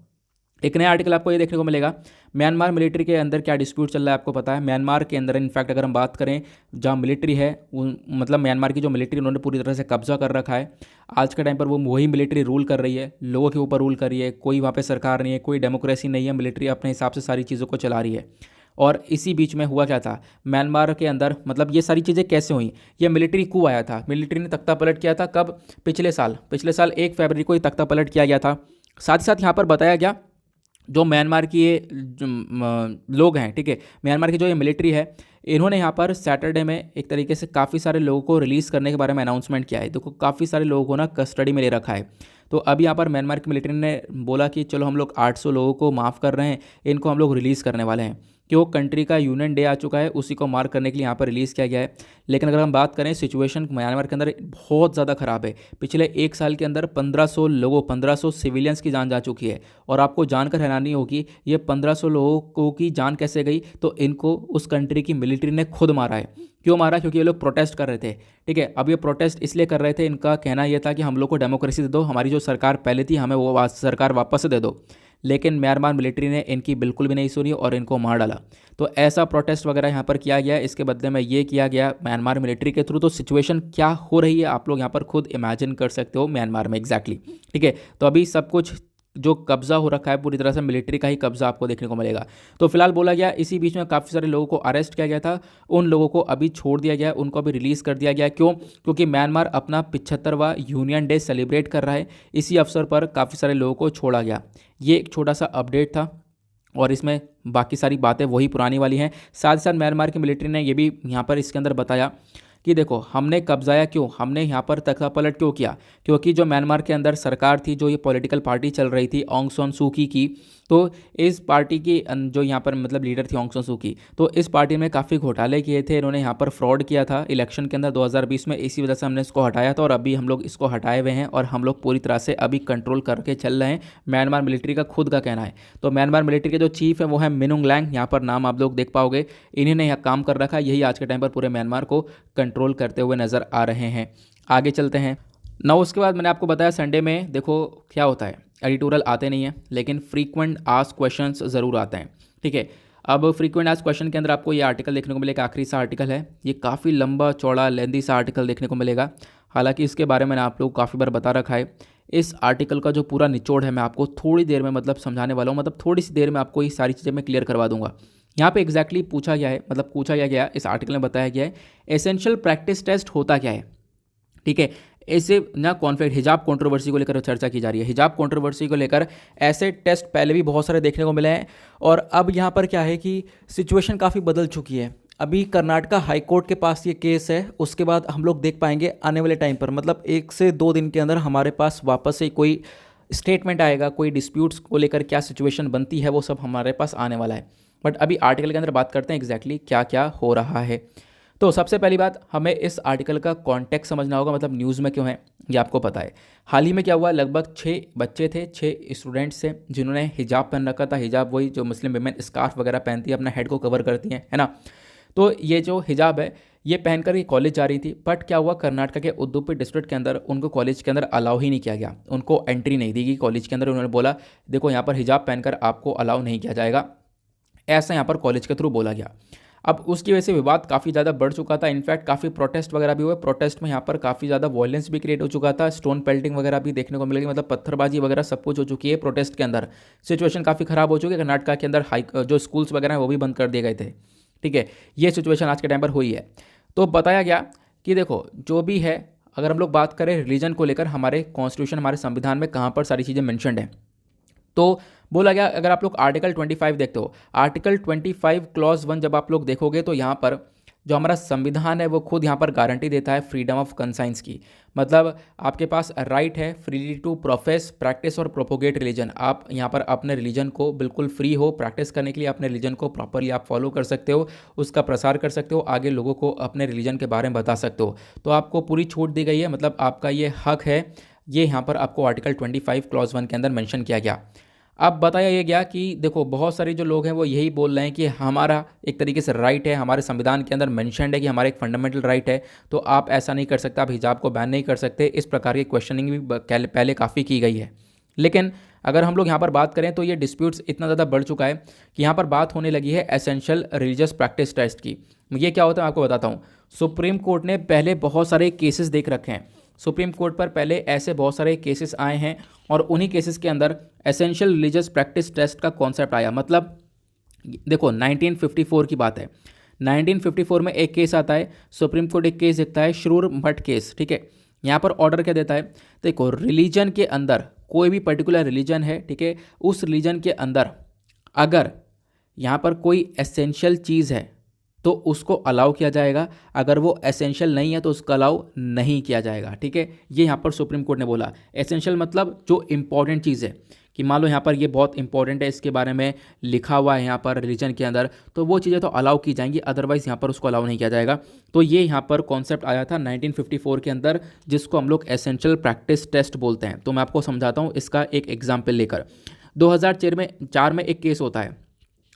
एक नया आर्टिकल आपको ये देखने को मिलेगा, म्यांमार मिलिट्री के अंदर क्या डिस्प्यूट चल रहा है आपको पता है। म्यांमार के अंदर इनफैक्ट अगर हम बात करें जहाँ मिलिट्री है मतलब म्यांमार की जो मिलिट्री उन्होंने पूरी तरह से कब्जा कर रखा है। आज के टाइम पर वो वही मिलिट्री रूल कर रही है, लोगों के ऊपर रूल कर रही है, कोई वहाँ पे सरकार नहीं है, कोई डेमोक्रेसी नहीं है, मिलिट्री अपने हिसाब से सारी चीज़ों को चला रही है। और इसी बीच में हुआ क्या था म्यांमार के अंदर, मतलब ये सारी चीज़ें कैसे हुई, ये मिलिट्री कू आया था, मिलिट्री ने तख्ता पलट किया था। कब? पिछले साल 1 फरवरी को ही तख्ता पलट किया गया था। साथ ही साथ यहाँ पर बताया गया जो म्यांमार की ये लोग हैं, ठीक है, म्यांमार की जो ये मिलिट्री है, इन्होंने यहाँ पर सैटरडे में एक तरीके से काफ़ी सारे लोगों को रिलीज़ करने के बारे में अनाउंसमेंट किया है। देखो काफ़ी सारे लोगों को ना कस्टडी में ले रखा है। तो अब यहाँ पर म्यांमार की मिलिट्री ने बोला कि चलो हम लोग 800 लोगों को माफ़ कर रहे हैं, इनको हम लोग रिलीज़ करने वाले हैं, कि वो कंट्री का यूनियन डे आ चुका है, उसी को मार्क करने के लिए यहाँ पर रिलीज़ किया गया है। लेकिन अगर हम बात करें सिचुएशन म्यांमार के अंदर बहुत ज़्यादा ख़राब है। पिछले 1 साल के अंदर 1500 सिविलियंस की जान जा चुकी है। और आपको जानकर हैरानी होगी ये 1500 लोगों की जान कैसे गई, तो इनको उस कंट्री की मिलिट्री ने खुद मारा है। क्यों मारा? क्योंकि ये लोग प्रोटेस्ट कर रहे थे। ठीक है, अब ये प्रोटेस्ट इसलिए कर रहे थे, इनका कहना यह था कि हम लोग को डेमोक्रेसी दे दो, हमारी जो सरकार पहले थी हमें वो सरकार वापस से दे दो। लेकिन म्यांमार मिलिट्री ने इनकी बिल्कुल भी नहीं सुनी और इनको मार डाला। तो ऐसा प्रोटेस्ट वगैरह यहाँ पर किया गया, इसके बदले में ये किया गया म्यांमार मिलिट्री के थ्रू। तो सिचुएशन क्या हो रही है आप लोग यहाँ पर खुद इमेजिन कर सकते हो म्यांमार में एग्जैक्टली। ठीक है, तो अभी सब कुछ जो कब्जा हो रखा है पूरी तरह से मिलिट्री का ही कब्जा आपको देखने को मिलेगा। तो फिलहाल बोला गया इसी बीच में काफ़ी सारे लोगों को अरेस्ट किया गया था, उन लोगों को अभी छोड़ दिया गया, उनको अभी रिलीज़ कर दिया गया। क्यों? क्योंकि म्यांमार अपना 75वां यूनियन डे सेलिब्रेट कर रहा है, इसी अवसर पर काफ़ी सारे लोगों को छोड़ा गया। ये एक छोटा सा अपडेट था और इसमें बाकी सारी बातें वही पुरानी वाली हैं। साथ ही साथ म्यांमार की मिलिट्री ने ये भी यहाँ पर इसके अंदर बताया कि देखो हमने कब्जाया क्यों, हमने यहाँ पर तख्ता पलट क्यों किया, क्योंकि जो म्यांमार के अंदर सरकार थी, जो ये पॉलिटिकल पार्टी चल रही थी ऑंग सान सू की, तो इस पार्टी की जो यहाँ पर मतलब लीडर थी ऑंग सान सू की, तो इस पार्टी में काफ़ी घोटाले किए थे इन्होंने, यहाँ पर फ्रॉड किया था इलेक्शन के अंदर 2020 में। इसी वजह से हमने इसको हटाया था और अभी हम लोग इसको हटाए हुए हैं और हम लोग पूरी तरह से अभी कंट्रोल करके चल रहे हैं, म्यांमार मिलिट्री का खुद का कहना है। तो म्यांमार मिलिट्री के जो चीफ है वो है मिन ऑंग लैंग, यहाँ पर नाम आप लोग देख पाओगे, इन्हीं ने यहाँ काम कर रखा है, यही आज के टाइम पर पूरे म्यांमार को कंट्रोल करते हुए नज़र आ रहे हैं। आगे चलते हैं ना। उसके बाद मैंने आपको बताया संडे में देखो क्या होता है, एडिटोरियल आते नहीं हैं लेकिन फ्रीक्वेंट आस्क क्वेश्चंस ज़रूर आते हैं। ठीक है, अब फ्रीक्वेंट आस्क क्वेश्चन के अंदर आपको ये आर्टिकल देखने को मिलेगा, आखिरी सा आर्टिकल है ये, काफ़ी लंबा चौड़ा लेंदी सा आर्टिकल देखने को मिलेगा। हालांकि इसके बारे में आप लोग काफ़ी बार बता रखा है। इस आर्टिकल का जो पूरा निचोड़ है मैं आपको थोड़ी देर में मतलब समझाने वाला हूँ, मतलब थोड़ी सी देर में आपको ये सारी चीज़ें मैं क्लियर करवा दूंगा। यहाँ पे एग्जैक्टली पूछा गया है, मतलब पूछा गया इस आर्टिकल में बताया गया है एसेंशियल प्रैक्टिस टेस्ट होता क्या है। ठीक है, ऐसे ना कॉन्फ्लिक्ट हिजाब कंट्रोवर्सी को लेकर चर्चा की जा रही है। हिजाब कंट्रोवर्सी को लेकर ऐसे टेस्ट पहले भी बहुत सारे देखने को मिले हैं और अब यहाँ पर क्या है कि सिचुएशन काफ़ी बदल चुकी है। अभी कर्नाटका हाई कोर्ट के पास ये केस है, उसके बाद हम लोग देख पाएंगे आने वाले टाइम पर, मतलब 1 से 2 दिन के अंदर हमारे पास वापस से कोई स्टेटमेंट आएगा, कोई डिस्प्यूट्स को लेकर क्या सिचुएशन बनती है वो सब हमारे पास आने वाला है। बट अभी आर्टिकल के अंदर बात करते हैं एग्जैक्टली क्या क्या हो रहा है। तो सबसे पहली बात हमें इस आर्टिकल का कॉन्टेक्स्ट समझना होगा, मतलब न्यूज़ में क्यों है ये आपको पता है। हाल ही में क्या हुआ, लगभग 6 बच्चे थे, 6 स्टूडेंट्स थे जिन्होंने हिजाब पहन रखा था। हिजाब वही जो मुस्लिम विमेन स्कार्फ वगैरह पहनती है, अपना हेड को कवर करती हैं, है ना। तो ये जो हिजाब है ये पहनकर ये कॉलेज जा रही थी, बट क्या हुआ, कर्नाटक के उदुपी डिस्ट्रिक्ट के अंदर उनको कॉलेज के अंदर अलाउ ही नहीं किया गया, उनको एंट्री नहीं दी गई कॉलेज के अंदर। उन्होंने बोला देखो यहाँ पर हिजाब पहनकर आपको अलाउ नहीं किया जाएगा, ऐसा यहाँ पर कॉलेज के थ्रू बोला गया। अब उसकी वजह से विवाद काफ़ी ज़्यादा बढ़ चुका था, इनफैक्ट काफ़ी प्रोटेस्ट वगैरह भी हुए, प्रोटेस्ट में यहाँ पर काफ़ी ज़्यादा वॉयलेंस भी क्रिएट हो चुका था, स्टोन पेल्टिंग वगैरह भी देखने को मिलेगी, मतलब पत्थरबाजी वगैरह सब कुछ हो चुकी है प्रोटेस्ट के अंदर। सिचुएशन काफ़ी ख़राब हो चुकी है कर्नाटक के अंदर, हाई जो स्कूल्स वगैरह हैं वो भी बंद कर दिए गए थे। ठीक है, ये सिचुएशन आज के टाइम पर हुई है। तो बताया गया कि देखो जो भी है, अगर हम लोग बात करें रिलीजन को लेकर, हमारे कॉन्स्टिट्यूशन हमारे संविधान में कहाँ पर सारी चीज़ें मैंशनड है, तो बोला गया, अगर आप लोग आर्टिकल 25 देखते हो, आर्टिकल 25 क्लॉज 1 जब आप लोग देखोगे तो यहाँ पर जो हमारा संविधान है वो खुद यहाँ पर गारंटी देता है फ्रीडम ऑफ कंसाइंस की। मतलब आपके पास राइट है फ्रीली टू प्रोफेस, प्रैक्टिस और प्रोपोगेट रिलीजन। आप यहाँ पर अपने रिलीजन को बिल्कुल फ्री हो प्रैक्टिस करने के लिए, अपने रिलीजन को प्रॉपरली आप फॉलो कर सकते हो, उसका प्रसार कर सकते हो, आगे लोगों को अपने रिलीजन के बारे में बता सकते हो। तो आपको पूरी छूट दी गई है, मतलब आपका ये हक है, ये यहाँ पर आपको आर्टिकल 25 क्लॉज 1 के अंदर मेंशन किया गया। अब बताया ये गया कि देखो बहुत सारे जो लोग हैं वो यही बोल रहे हैं कि हमारा एक तरीके से राइट है, हमारे संविधान के अंदर मेंशन्ड है कि हमारा एक फंडामेंटल राइट है, तो आप ऐसा नहीं कर सकते, आप हिजाब को बैन नहीं कर सकते। इस प्रकार की क्वेश्चनिंग भी पहले काफ़ी की गई है। लेकिन अगर हम लोग यहाँ पर बात करें तो ये डिस्प्यूट्स इतना ज़्यादा बढ़ चुका है कि यहाँ पर बात होने लगी है एसेंशियल रिलीजियस प्रैक्टिस टेस्ट की। ये क्या होता है आपको बताता हूँ। सुप्रीम कोर्ट ने पहले बहुत सारे केसेस देख रखे हैं, सुप्रीम कोर्ट पर पहले ऐसे बहुत सारे केसेस आए हैं और उन्हीं केसेस के अंदर एसेंशियल रिलीजियस प्रैक्टिस टेस्ट का कॉन्सेप्ट आया। मतलब देखो 1954 की बात है, 1954 में एक केस आता है, सुप्रीम कोर्ट एक केस देखता है, श्रूर मठ केस। ठीक है, यहाँ पर ऑर्डर क्या देता है, देखो रिलीजन के अंदर कोई भी पर्टिकुलर रिलीजन है, ठीक है, उस रिलीजन के अंदर अगर यहाँ पर कोई एसेंशियल चीज़ है तो उसको अलाउ किया जाएगा, अगर वो एसेंशियल नहीं है तो उसको अलाउ नहीं किया जाएगा। ठीक है, ये यहाँ पर सुप्रीम कोर्ट ने बोला। एसेंशियल मतलब जो इंपॉर्टेंट चीज़ है, कि मान लो यहाँ पर ये बहुत इंपॉर्टेंट है, इसके बारे में लिखा हुआ है यहाँ पर रिलीजन के अंदर, तो वो चीज़ें तो अलाउ की जाएंगी, अदरवाइज़ यहाँ पर उसको अलाउ नहीं किया जाएगा। तो ये यहाँ पर कॉन्सेप्ट आया था 1954 के अंदर, जिसको हम लोग एसेंशियल प्रैक्टिस टेस्ट बोलते हैं। तो मैं आपको समझाता हूँ इसका एक एग्जाम्पल लेकर। 2004 में एक केस होता है।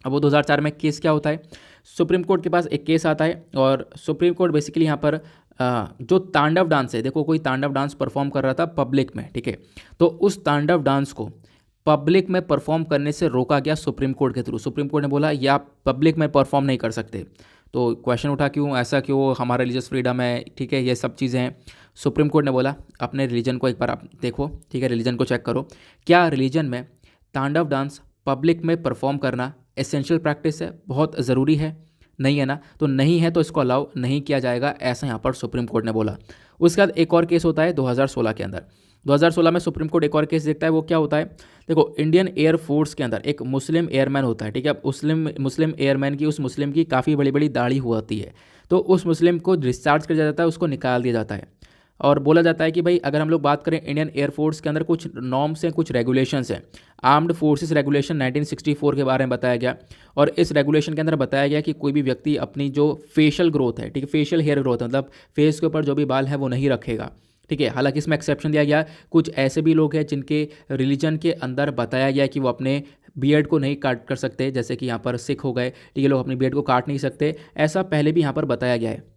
अब वो 2004 में केस क्या होता है, सुप्रीम कोर्ट के पास एक केस आता है और सुप्रीम कोर्ट बेसिकली यहाँ पर जो तांडव डांस है, देखो कोई तांडव डांस परफॉर्म कर रहा था पब्लिक में, ठीक है, तो उस तांडव डांस को पब्लिक में परफॉर्म करने से रोका गया सुप्रीम कोर्ट के थ्रू। सुप्रीम कोर्ट ने बोला ये आप पब्लिक में परफॉर्म नहीं कर सकते। तो क्वेश्चन उठा क्यों, ऐसा क्यों, हमारा रिलीजियस फ्रीडम है, ठीक है, ये सब चीज़ें हैं। सुप्रीम कोर्ट ने बोला अपने रिलीजन को एक बार आप देखो, ठीक है, रिलीजन को चेक करो, क्या रिलीजन में तांडव डांस पब्लिक में परफॉर्म करना एसेंशियल प्रैक्टिस है, बहुत ज़रूरी है, नहीं है ना, तो नहीं है तो इसको अलाउ नहीं किया जाएगा, ऐसा यहाँ पर सुप्रीम कोर्ट ने बोला। उसके बाद एक और केस होता है 2016 के अंदर। 2016 में सुप्रीम कोर्ट एक और केस देखता है, वो क्या होता है, देखो इंडियन एयर फोर्स के अंदर एक मुस्लिम एयरमैन होता है, ठीक है, अब मुस्लिम एयरमैन की, उस मुस्लिम की काफ़ी बड़ी बड़ी दाढ़ी होती है, तो उस मुस्लिम को डिस्चार्ज कर दिया जाता है, उसको निकाल दिया जाता है और बोला जाता है कि भाई अगर हम लोग बात करें इंडियन एयरफोर्स के अंदर कुछ नॉर्म्स हैं, कुछ रेगुलेशंस हैं। आर्म्ड फोर्सेस रेगुलेशन 1964 के बारे में बताया गया और इस रेगुलेशन के अंदर बताया गया कि कोई भी व्यक्ति अपनी जो फेशियल ग्रोथ है, ठीक है, फेशियल हेयर ग्रोथ मतलब फेस के ऊपर जो भी बाल है वो नहीं रखेगा। ठीक है, हालांकि इसमें एक्सेप्शन दिया गया, कुछ ऐसे भी लोग हैं जिनके रिलीजन के अंदर बताया गया कि वो अपने बियर्ड को नहीं काट कर सकते, जैसे कि यहाँ पर सिख हो गए, ठीक है, लोग अपनी बियर्ड को काट नहीं सकते, ऐसा पहले भी यहाँ पर बताया गया है।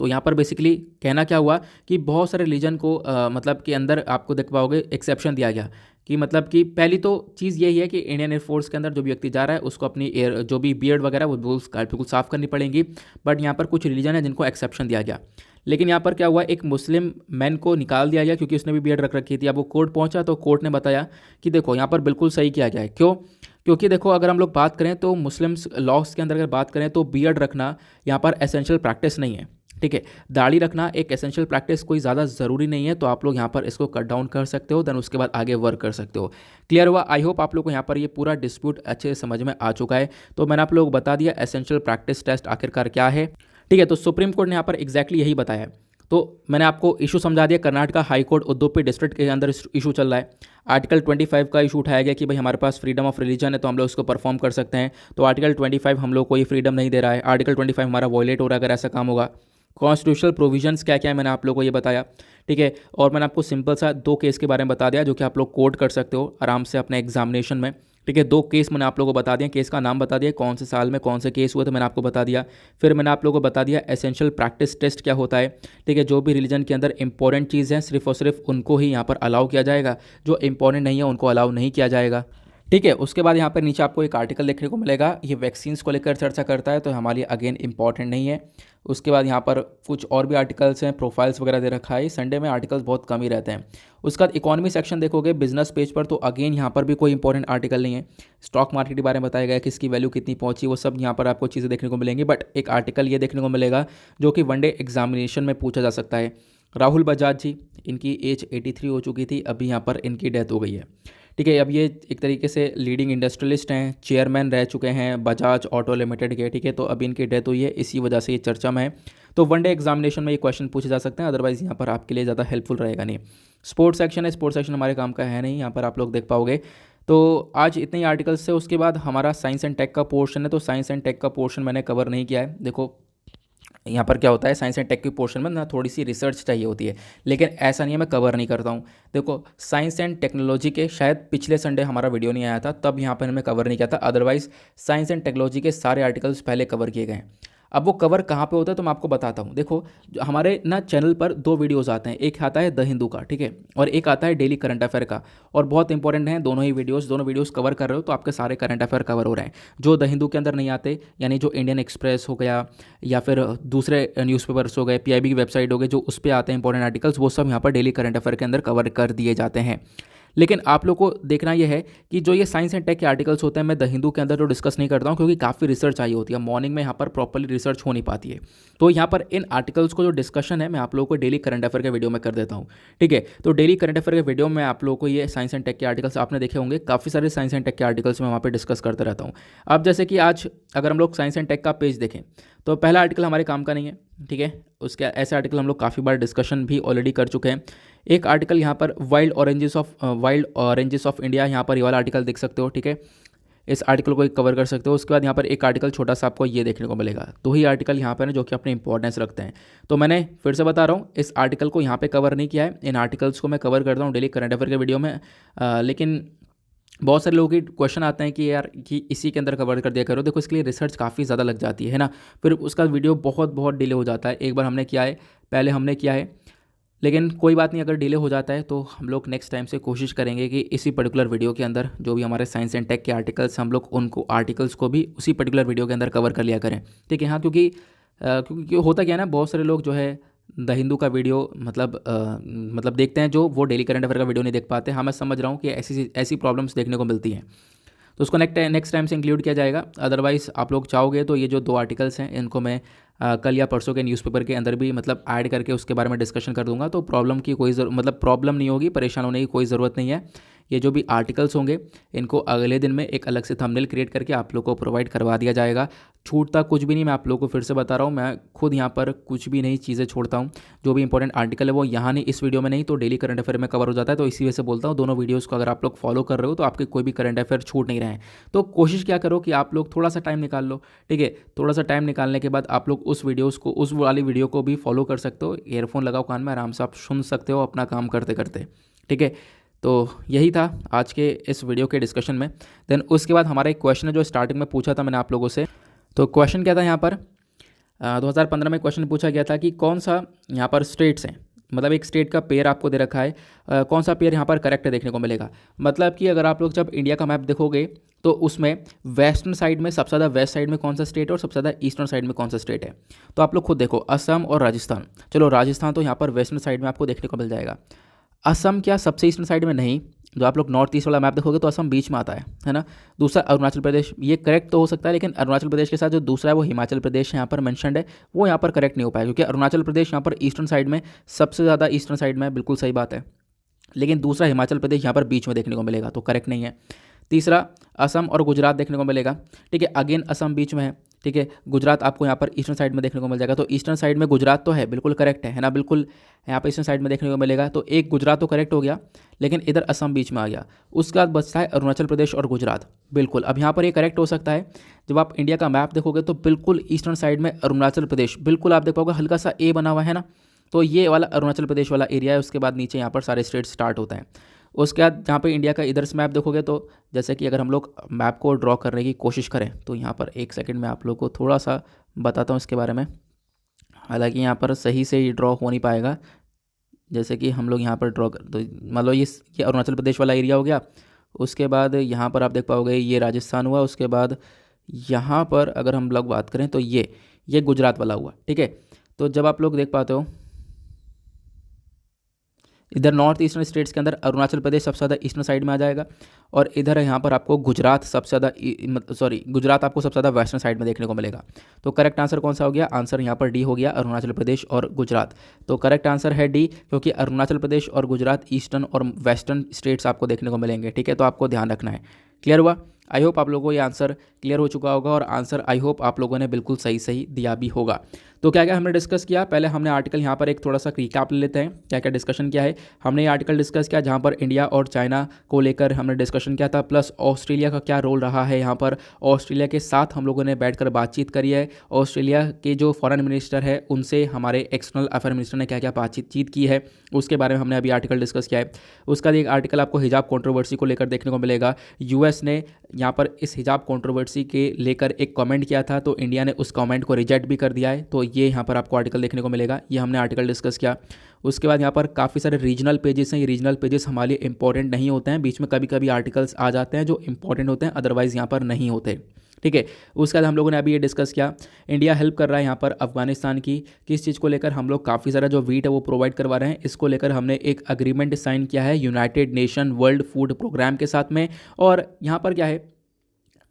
तो यहाँ पर बेसिकली कहना क्या हुआ कि बहुत सारे रिलीजन को मतलब के अंदर आपको देख पाओगे एक्सेप्शन दिया गया, कि मतलब कि पहली तो चीज़ यही है कि इंडियन एयरफोर्स के अंदर जो भी व्यक्ति जा रहा है उसको अपनी एयर जो भी बियर्ड वगैरह वो बिल्कुल साफ़ करनी पड़ेंगी, बट यहाँ पर कुछ रिलीजन है जिनको एक्सेप्शन दिया गया। लेकिन यहाँ पर क्या हुआ, एक मुस्लिम मैन को निकाल दिया गया क्योंकि उसने भी बियर्ड रख रखी थी। अब वो कोर्ट पहुँचा तो कोर्ट ने बताया कि देखो यहाँ पर बिल्कुल सही किया गया है। क्यों, क्योंकि देखो अगर हम लोग बात करें तो मुस्लिम्स लॉस के अंदर अगर बात करें तो बियर्ड रखना यहाँ पर एसेंशियल प्रैक्टिस नहीं है, ठीक है, दाढ़ी रखना एक एसेंशियल प्रैक्टिस कोई ज़्यादा ज़रूरी नहीं है, तो आप लोग यहाँ पर इसको कट डाउन कर सकते हो, देन उसके बाद आगे वर्क कर सकते हो। क्लियर हुआ, आई होप आप लोग को यहाँ पर ये पूरा डिस्प्यूट अच्छे से समझ में आ चुका है। तो मैंने आप लोग को बता दिया एसेंशियल प्रैक्टिस टेस्ट आखिरकार क्या है, ठीक है। तो सुप्रीम कोर्ट ने यहाँ पर एग्जैक्टली यही बताया है। तो मैंने आपको इशू समझा दिया, Karnataka high court Udupi district के अंदर इशू चल रहा है। आर्टिकल 25 का इशू उठाया गया कि भाई हमारे पास फ्रीडम ऑफ रिलीजन है तो हम लोग उसको परफॉर्म कर सकते हैं, तो आर्टिकल 25 हम लोग को ये फ्रीडम नहीं दे रहा है, आर्टिकल 25 हमारा वॉयलेट हो रहा है अगर ऐसा काम होगा। कॉन्स्टिट्यूशनल प्रोविजंस क्या क्या है मैंने आप लोगों को ये बताया, ठीक है, और मैंने आपको सिंपल सा 2 केस के बारे में बता दिया जो कि आप लोग कोट कर सकते हो आराम से अपने एग्जामिनेशन में, ठीक है, 2 केस मैंने आप लोगों को बता दिया, केस का नाम बता दिया, कौन से साल में कौन से केस हुए थे मैंने आपको बता दिया। फिर मैंने आप लोगों को बता दिया एसेंशियल प्रैक्टिस टेस्ट क्या होता है। ठीक है, जो भी रिलीजन के अंदर इंपॉर्टेंट चीज़ है सिर्फ और सिर्फ उनको ही यहाँ पर अलाउ किया जाएगा, जो इंपॉर्टेंट नहीं है उनको अलाउ नहीं किया जाएगा। ठीक है, उसके बाद यहाँ पर नीचे आपको एक आर्टिकल देखने को मिलेगा, ये वैक्सीन्स को लेकर चर्चा करता है, तो हमारे लिए अगेन इंपॉर्टेंट नहीं है। उसके बाद यहाँ पर कुछ और भी आर्टिकल्स हैं, प्रोफाइल्स वगैरह दे रखा है। संडे में आर्टिकल्स बहुत कम ही रहते हैं। उसके बाद इकोनॉमी सेक्शन देखोगे बिजनेस पेज पर, तो अगेन यहाँ पर भी कोई इंपॉर्टेंट आर्टिकल नहीं है। स्टॉक मार्केट के बारे में बताया गया, किसकी वैल्यू कितनी पहुंची, वो सब यहाँ पर आपको चीज़ें देखने को मिलेंगी। बट एक आर्टिकल ये देखने को मिलेगा जो कि वनडे एग्जामिनेशन में पूछा जा सकता है। राहुल बजाज जी, इनकी एज 83 हो चुकी थी, अभी यहाँ पर इनकी डेथ हो गई है। ठीक है, अब ये एक तरीके से लीडिंग इंडस्ट्रियलिस्ट हैं, चेयरमैन रह चुके हैं बजाज ऑटो लिमिटेड के। ठीक है, तो अभी इनकी डेथ हुई है, इसी वजह से ये चर्चा में है। तो वनडे एग्जामिनेशन में ये क्वेश्चन पूछे जा सकते हैं, अदरवाइज़ यहाँ पर आपके लिए ज़्यादा हेल्पफुल रहेगा नहीं। स्पोर्ट्स सेक्शन है, स्पोर्ट्स सेक्शन हमारे काम का है नहीं, यहाँ पर आप लोग देख पाओगे। तो आज इतने ही आर्टिकल्स से, उसके बाद हमारा साइंस एंड टेक का पोर्शन है, तो साइंस एंड टेक का पोर्शन मैंने कवर नहीं किया है। देखो यहाँ पर क्या होता है, साइंस एंड टेक के पोर्शन में ना थोड़ी सी रिसर्च चाहिए होती है, लेकिन ऐसा नहीं है मैं कवर नहीं करता हूँ। देखो साइंस एंड टेक्नोलॉजी के शायद पिछले संडे हमारा वीडियो नहीं आया था, तब यहाँ पर मैं कवर नहीं किया था, अदरवाइज साइंस एंड टेक्नोलॉजी के सारे आर्टिकल्स पहले कवर किए गए हैं। अब वो कवर कहाँ पे होता है तो मैं आपको बताता हूँ। देखो हमारे ना चैनल पर 2 वीडियोज़ आते हैं, एक आता है द हिंदू का, ठीक है, और एक आता है डेली करंट अफेयर का, और बहुत इंपॉर्टेंट हैं दोनों ही वीडियोज़। दोनों वीडियोज़ कवर कर रहे हो तो आपके सारे करंट अफेयर कवर हो रहे हैं। जो द हिंदू के अंदर नहीं आते, यानी जो इंडियन एक्सप्रेस हो गया या फिर दूसरे न्यूज़पेपर्स हो गए, पीआईबी की वेबसाइट हो गई, जो उस पर आते हैं इंपॉर्टेंट आर्टिकल्स, वो सब यहाँ पर डेली करंट अफेयर के अंदर कवर कर दिए जाते हैं। लेकिन आप लोग को देखना यह है कि जो ये साइंस एंड टेक के आर्टिकल्स होते हैं, मैं द हिंदू के अंदर जो डिस्कस नहीं करता हूँ, क्योंकि काफ़ी रिसर्च आई होती है, मॉर्निंग में यहाँ पर प्रॉपर्ली रिसर्च हो नहीं पाती है। तो यहाँ पर इन आर्टिकल्स को जो डिस्कशन है मैं आप लोगों को डेली करंट अफेयर के वीडियो में कर देता हूँ। ठीक है, तो डेली करंट अफेयर के वीडियो में आप लोगों को ये साइंस एंड टेक के आर्टिकल्स आपने देखे होंगे, काफ़ी सारे साइंस एंड टेक के आर्टिकल्स मैं वहाँ पर डिस्कस करता रहता हूँ। अब जैसे कि आज अगर हम लोग साइंस एंड टेक का पेज देखें, तो पहला आर्टिकल हमारे काम का नहीं है। ठीक है, उसके ऐसे आर्टिकल हम लोग काफ़ी बार डिस्कशन भी ऑलरेडी कर चुके हैं। एक आर्टिकल यहाँ पर वाइल्ड ऑरेंजेस ऑफ इंडिया, यहाँ पर ये वाला आर्टिकल देख सकते हो। ठीक है, इस आर्टिकल को कवर कर सकते हो। उसके बाद यहाँ पर एक आर्टिकल छोटा सा आपको ये देखने को मिलेगा, 2 ही आर्टिकल यहाँ पर हैं जो कि अपने इंपॉर्टेंस रखते हैं। तो मैंने फिर से बता रहा हूँ, इस आर्टिकल को यहाँ पे कवर नहीं किया है, इन आर्टिकल्स को मैं कवर करता हूँ डेली करंट अफेयर के वीडियो में। लेकिन बहुत सारे लोगों की क्वेश्चन आते हैं कि यार कि इसी के अंदर कवर कर दिया करो। देखो इसके लिए रिसर्च काफ़ी ज़्यादा लग जाती है ना, फिर उसका वीडियो बहुत डिले हो जाता है। एक बार हमने किया है, पहले हमने किया है, लेकिन कोई बात नहीं, अगर डिले हो जाता है तो हम लोग नेक्स्ट टाइम से कोशिश करेंगे कि इसी पर्टिकुलर वीडियो के अंदर जो भी हमारे साइंस एंड टेक के आर्टिकल्स, हम लोग उनको आर्टिकल्स को भी उसी पर्टिकुलर वीडियो के अंदर कवर कर लिया करें। ठीक है, हाँ, क्योंकि होता क्या है ना, बहुत सारे लोग जो है द हिंदू का वीडियो मतलब देखते हैं, जो वो डेली करंट अफेयर का वीडियो नहीं देख पाते। हाँ, मैं समझ रहा हूँ कि ऐसी प्रॉब्लम्स देखने को मिलती हैं, तो उसको नेक्स्ट टाइम से इंक्लूड किया जाएगा। अदरवाइज़ आप लोग चाहोगे तो ये जो 2 आर्टिकल्स हैं इनको मैं कल या परसों के न्यूज़पेपर के अंदर भी मतलब ऐड करके उसके बारे में डिस्कशन कर दूंगा। तो प्रॉब्लम की कोई प्रॉब्लम नहीं होगी, परेशान होने की कोई ज़रूरत नहीं है। ये जो भी आर्टिकल्स होंगे इनको अगले दिन में एक अलग से थंबनेल क्रिएट करके आप लोग को प्रोवाइड करवा दिया जाएगा। छूटता कुछ भी नहीं, मैं आप लोगों को फिर से बता रहा हूँ, मैं खुद यहाँ पर कुछ भी नई चीज़ें छोड़ता हूँ। जो भी इंपॉर्टेंट आर्टिकल है वो यहाँ नहीं, इस वीडियो में नहीं, तो डेली करंट अफेयर में कवर हो जाता है। तो इसी वजह से बोलता हूँ, दोनों वीडियोज़ को अगर आप लोग फॉलो कर रहे हो तो आपके कोई भी करंट अफेयर छूट नहीं रहे हैं। तो कोशिश क्या करो कि आप लोग थोड़ा सा टाइम निकाल लो। ठीक है, थोड़ा सा टाइम निकालने के बाद आप लोग उस वाली वीडियो को भी फॉलो कर सकते हो। ईयरफोन लगाओ कान में, आराम से आप सुन सकते हो अपना काम करते करते। ठीक है, तो यही था आज के इस वीडियो के डिस्कशन में। देन उसके बाद हमारा एक क्वेश्चन है जो स्टार्टिंग में पूछा था मैंने आप लोगों से। तो क्वेश्चन क्या था यहाँ पर, 2015 में क्वेश्चन पूछा गया था कि कौन सा यहाँ पर स्टेट्स हैं, मतलब एक स्टेट का पेयर आपको दे रखा है, कौन सा पेयर यहाँ पर करेक्ट देखने को मिलेगा। मतलब कि अगर आप लोग जब इंडिया का मैप देखोगे तो उसमें वेस्टर्न साइड में सबसे ज़्यादा वेस्ट साइड में कौन सा स्टेट है और सबसे ज़्यादा ईस्टर्न साइड में कौन सा स्टेट है। तो आप लोग खुद देखो, असम और राजस्थान। चलो राजस्थान तो यहाँ पर वेस्टर्न साइड में आपको देखने को मिल जाएगा। असम क्या सबसे ईस्टर्न साइड में नहीं, जो आप लोग नॉर्थ ईस्ट वाला मैप देखोगे तो असम बीच में आता है ना। दूसरा अरुणाचल प्रदेश, ये करेक्ट तो हो सकता है, लेकिन अरुणाचल प्रदेश के साथ जो दूसरा है वो हिमाचल प्रदेश यहाँ पर मेंशन्ड है, वो यहाँ पर करेक्ट नहीं हो पाया, क्योंकि अरुणाचल प्रदेश यहाँ पर ईस्टर्न साइड में, सबसे ज़्यादा ईस्टर्न साइड में, बिल्कुल सही बात है, लेकिन दूसरा हिमाचल प्रदेश यहाँ पर बीच में देखने को मिलेगा, तो करेक्ट नहीं है। तीसरा असम और गुजरात देखने को मिलेगा। ठीक है, अगेन असम बीच में है। ठीक है, गुजरात आपको यहाँ पर ईस्टर्न साइड में देखने को मिल जाएगा, तो ईस्टर्न साइड में गुजरात तो है, बिल्कुल करेक्ट है ना, बिल्कुल यहाँ पर ईस्टर्न साइड में देखने को मिलेगा। तो एक गुजरात तो करेक्ट हो गया, लेकिन इधर असम बीच में आ गया। उसके बाद बचता है अरुणाचल प्रदेश और गुजरात। बिल्कुल, अब यहाँ पर ये करेक्ट हो सकता है, जब आप इंडिया का मैप देखोगे तो बिल्कुल ईस्टर्न साइड में अरुणाचल प्रदेश, बिल्कुल आप देख पाओगे हल्का सा ए बना हुआ है ना, तो ये वाला अरुणाचल प्रदेश वाला एरिया है। उसके बाद नीचे यहाँ पर सारे स्टेट स्टार्ट होते हैं। उसके बाद यहाँ पे इंडिया का इधर से मैप देखोगे तो जैसे कि अगर हम लोग मैप को ड्रॉ करने की कोशिश करें तो यहाँ पर एक सेकंड में आप लोग को थोड़ा सा बताता हूँ इसके बारे में। हालांकि यहाँ पर सही से ये ड्रॉ हो नहीं पाएगा, जैसे कि हम लोग यहाँ पर ड्रॉ कर तो मतलब ये अरुणाचल प्रदेश वाला एरिया हो गया। उसके बाद यहाँ पर आप देख पाओगे ये राजस्थान हुआ। उसके बाद यहाँ पर अगर हम लोग बात करें तो ये गुजरात वाला हुआ, ठीक है। तो जब आप लोग देख पाते हो इधर नॉर्थ ईस्टर्न स्टेट्स के अंदर अरुणाचल प्रदेश सबसे ज़्यादा ईस्टर्न साइड में आ जाएगा, और इधर यहाँ पर आपको गुजरात सबसे ज़्यादा गुजरात आपको सबसे ज़्यादा वेस्टर्न साइड में देखने को मिलेगा। तो करेक्ट आंसर कौन सा हो गया? आंसर यहाँ पर डी हो गया, अरुणाचल प्रदेश और गुजरात। तो करेक्ट आंसर है डी, क्योंकि अरुणाचल प्रदेश और गुजरात ईस्टर्न और वेस्टर्न स्टेट्स आपको देखने को मिलेंगे, ठीक है। तो आपको ध्यान रखना है। क्लियर हुआ? आई होप आप लोगों को ये आंसर क्लियर हो चुका होगा, और आंसर आई होप आप लोगों ने बिल्कुल सही सही दिया भी होगा। तो क्या क्या हमने डिस्कस किया? पहले हमने आर्टिकल यहाँ पर एक थोड़ा सा रिकैप ले लेते हैं, क्या क्या डिस्कशन किया है। हमने ये आर्टिकल डिस्कस किया जहाँ पर इंडिया और चाइना को लेकर हमने डिस्कशन किया था, प्लस ऑस्ट्रेलिया का क्या रोल रहा है यहाँ पर। ऑस्ट्रेलिया के साथ हम लोगों ने बैठकर बातचीत करी है। ऑस्ट्रेलिया के जो फॉरेन मिनिस्टर है उनसे हमारे एक्सटर्नल अफेयर मिनिस्टर ने क्या क्या बातचीत की है, उसके बारे में हमने अभी आर्टिकल डिस्कस किया है। उसका एक आर्टिकल आपको हिजाब कंट्रोवर्सी को लेकर देखने को मिलेगा। यूएस ने यहाँ पर इस हिजाब कंट्रोवर्सी के लेकर एक कमेंट किया था, तो इंडिया ने उस कमेंट को रिजेक्ट भी कर दिया है। तो ये यहाँ पर आपको आर्टिकल देखने को मिलेगा, ये हमने आर्टिकल डिस्कस किया। उसके बाद यहाँ पर काफ़ी सारे रीजनल पेजेस हैं। ये रीजनल पेजेस हमारे लिए इंपॉर्टेंट नहीं होते हैं, बीच में कभी कभी आर्टिकल्स आ जाते हैं जो इंपॉर्टेंट होते हैं, अदरवाइज़ यहाँ पर नहीं होते, ठीक है। उसके बाद हम लोगों ने अभी ये डिस्कस किया, इंडिया हेल्प कर रहा है यहाँ पर अफगानिस्तान की किस चीज़ को लेकर। हम लोग काफ़ी सारा जो वीट है वो प्रोवाइड करवा रहे हैं, इसको लेकर हमने एक अग्रीमेंट साइन किया है United Nation World Food Programme के साथ में। और यहाँ पर क्या है,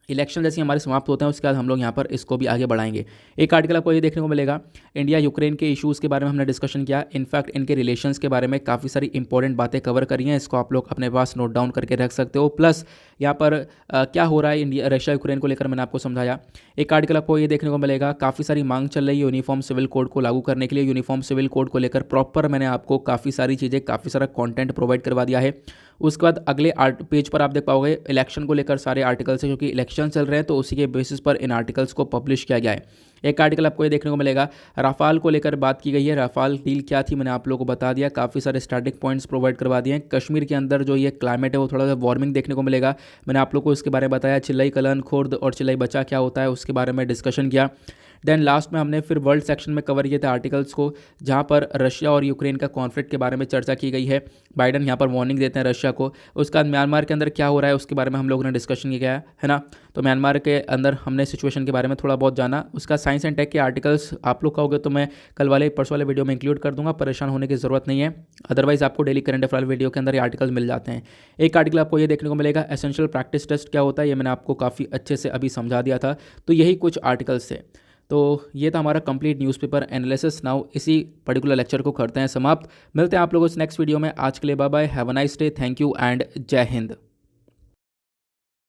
इलेक्शन जैसे हमारे समाप्त होते हैं उसके बाद हम लोग यहाँ पर इसको भी आगे बढ़ाएंगे। एक आर्टिकल आपको ये देखने को मिलेगा, इंडिया यूक्रेन के इश्यूज़ के बारे में हमने डिस्कशन किया। इनफैक्ट इनके रिलेशंस के बारे में काफ़ी सारी इंपॉर्टेंट बातें कवर करी हैं, इसको आप लोग अपने पास नोट डाउन करके रख सकते हो। प्लस यहाँ पर क्या हो रहा है इंडिया रशिया यूक्रेन को लेकर मैंने आपको समझाया। एक आर्टिकल आपको ये देखने को मिलेगा, काफ़ी सारी मांग चल रही है यूनिफॉर्म सिविल कोड को लागू करने के लिए। यूनिफॉर्म सिविल कोड को लेकर प्रॉपर मैंने आपको काफ़ी सारी चीज़ें, काफ़ी सारा कॉन्टेंट प्रोवाइड करवा दिया है। उसके बाद अगले पेज पर आप देख पाओगे इलेक्शन को लेकर सारे आर्टिकल्स हैं, क्योंकि इलेक्शन चल रहे हैं तो उसी के बेसिस पर इन आर्टिकल्स को पब्लिश किया गया है। एक आर्टिकल आपको ये देखने को मिलेगा, राफाल को लेकर बात की गई है। राफाल डील क्या थी मैंने आप लोगों को बता दिया, काफ़ी सारे स्टैटिक पॉइंट्स प्रोवाइड करवा दिए हैं। कश्मीर के अंदर जो ये क्लाइमेट है वो थोड़ा सा वार्मिंग देखने को मिलेगा, मैंने आप लोग को इसके बारे में बताया। चिल्लाई कलन, खुर्द और चिल्लाई बचा क्या होता है उसके बारे में डिस्कशन किया। देन लास्ट में हमने फिर वर्ल्ड सेक्शन में कवर किए थे आर्टिकल्स को, जहाँ पर रशिया और यूक्रेन का कॉन्फ्लिक्ट के बारे में चर्चा की गई है। बाइडन यहाँ पर वार्निंग देते हैं रशिया को। उसके बाद म्यांमार के अंदर क्या हो रहा है उसके बारे में हम लोगों ने डिस्कशन किया है ना। तो म्यांमार के अंदर हमने सिचुएशन के बारे में थोड़ा बहुत जाना। उसका साइंस एंड टेक के आर्टिकल्स आप लोग कहोगे तो मैं कल वाले परसों वाले वीडियो में इंक्लूड कर दूंगा, परेशान होने की ज़रूरत नहीं है। अदरवाइज आपको डेली करंट अफेयर वीडियो के अंदर ये आर्टिकल्स मिल जाते हैं। एक आर्टिकल आपको ये देखने को मिलेगा, एसेंशियल प्रैक्टिस टेस्ट क्या होता है, ये मैंने आपको काफ़ी अच्छे से अभी समझा दिया था। तो यही कुछ आर्टिकल्स थे। तो ये था हमारा कंप्लीट न्यूज़पेपर एनालिसिस। नाउ इसी पर्टिकुलर लेक्चर को करते हैं समाप्त। मिलते हैं आप लोगों से नेक्स्ट वीडियो में। आज के लिए bye bye, have a nice day, thank you and Jai Hind.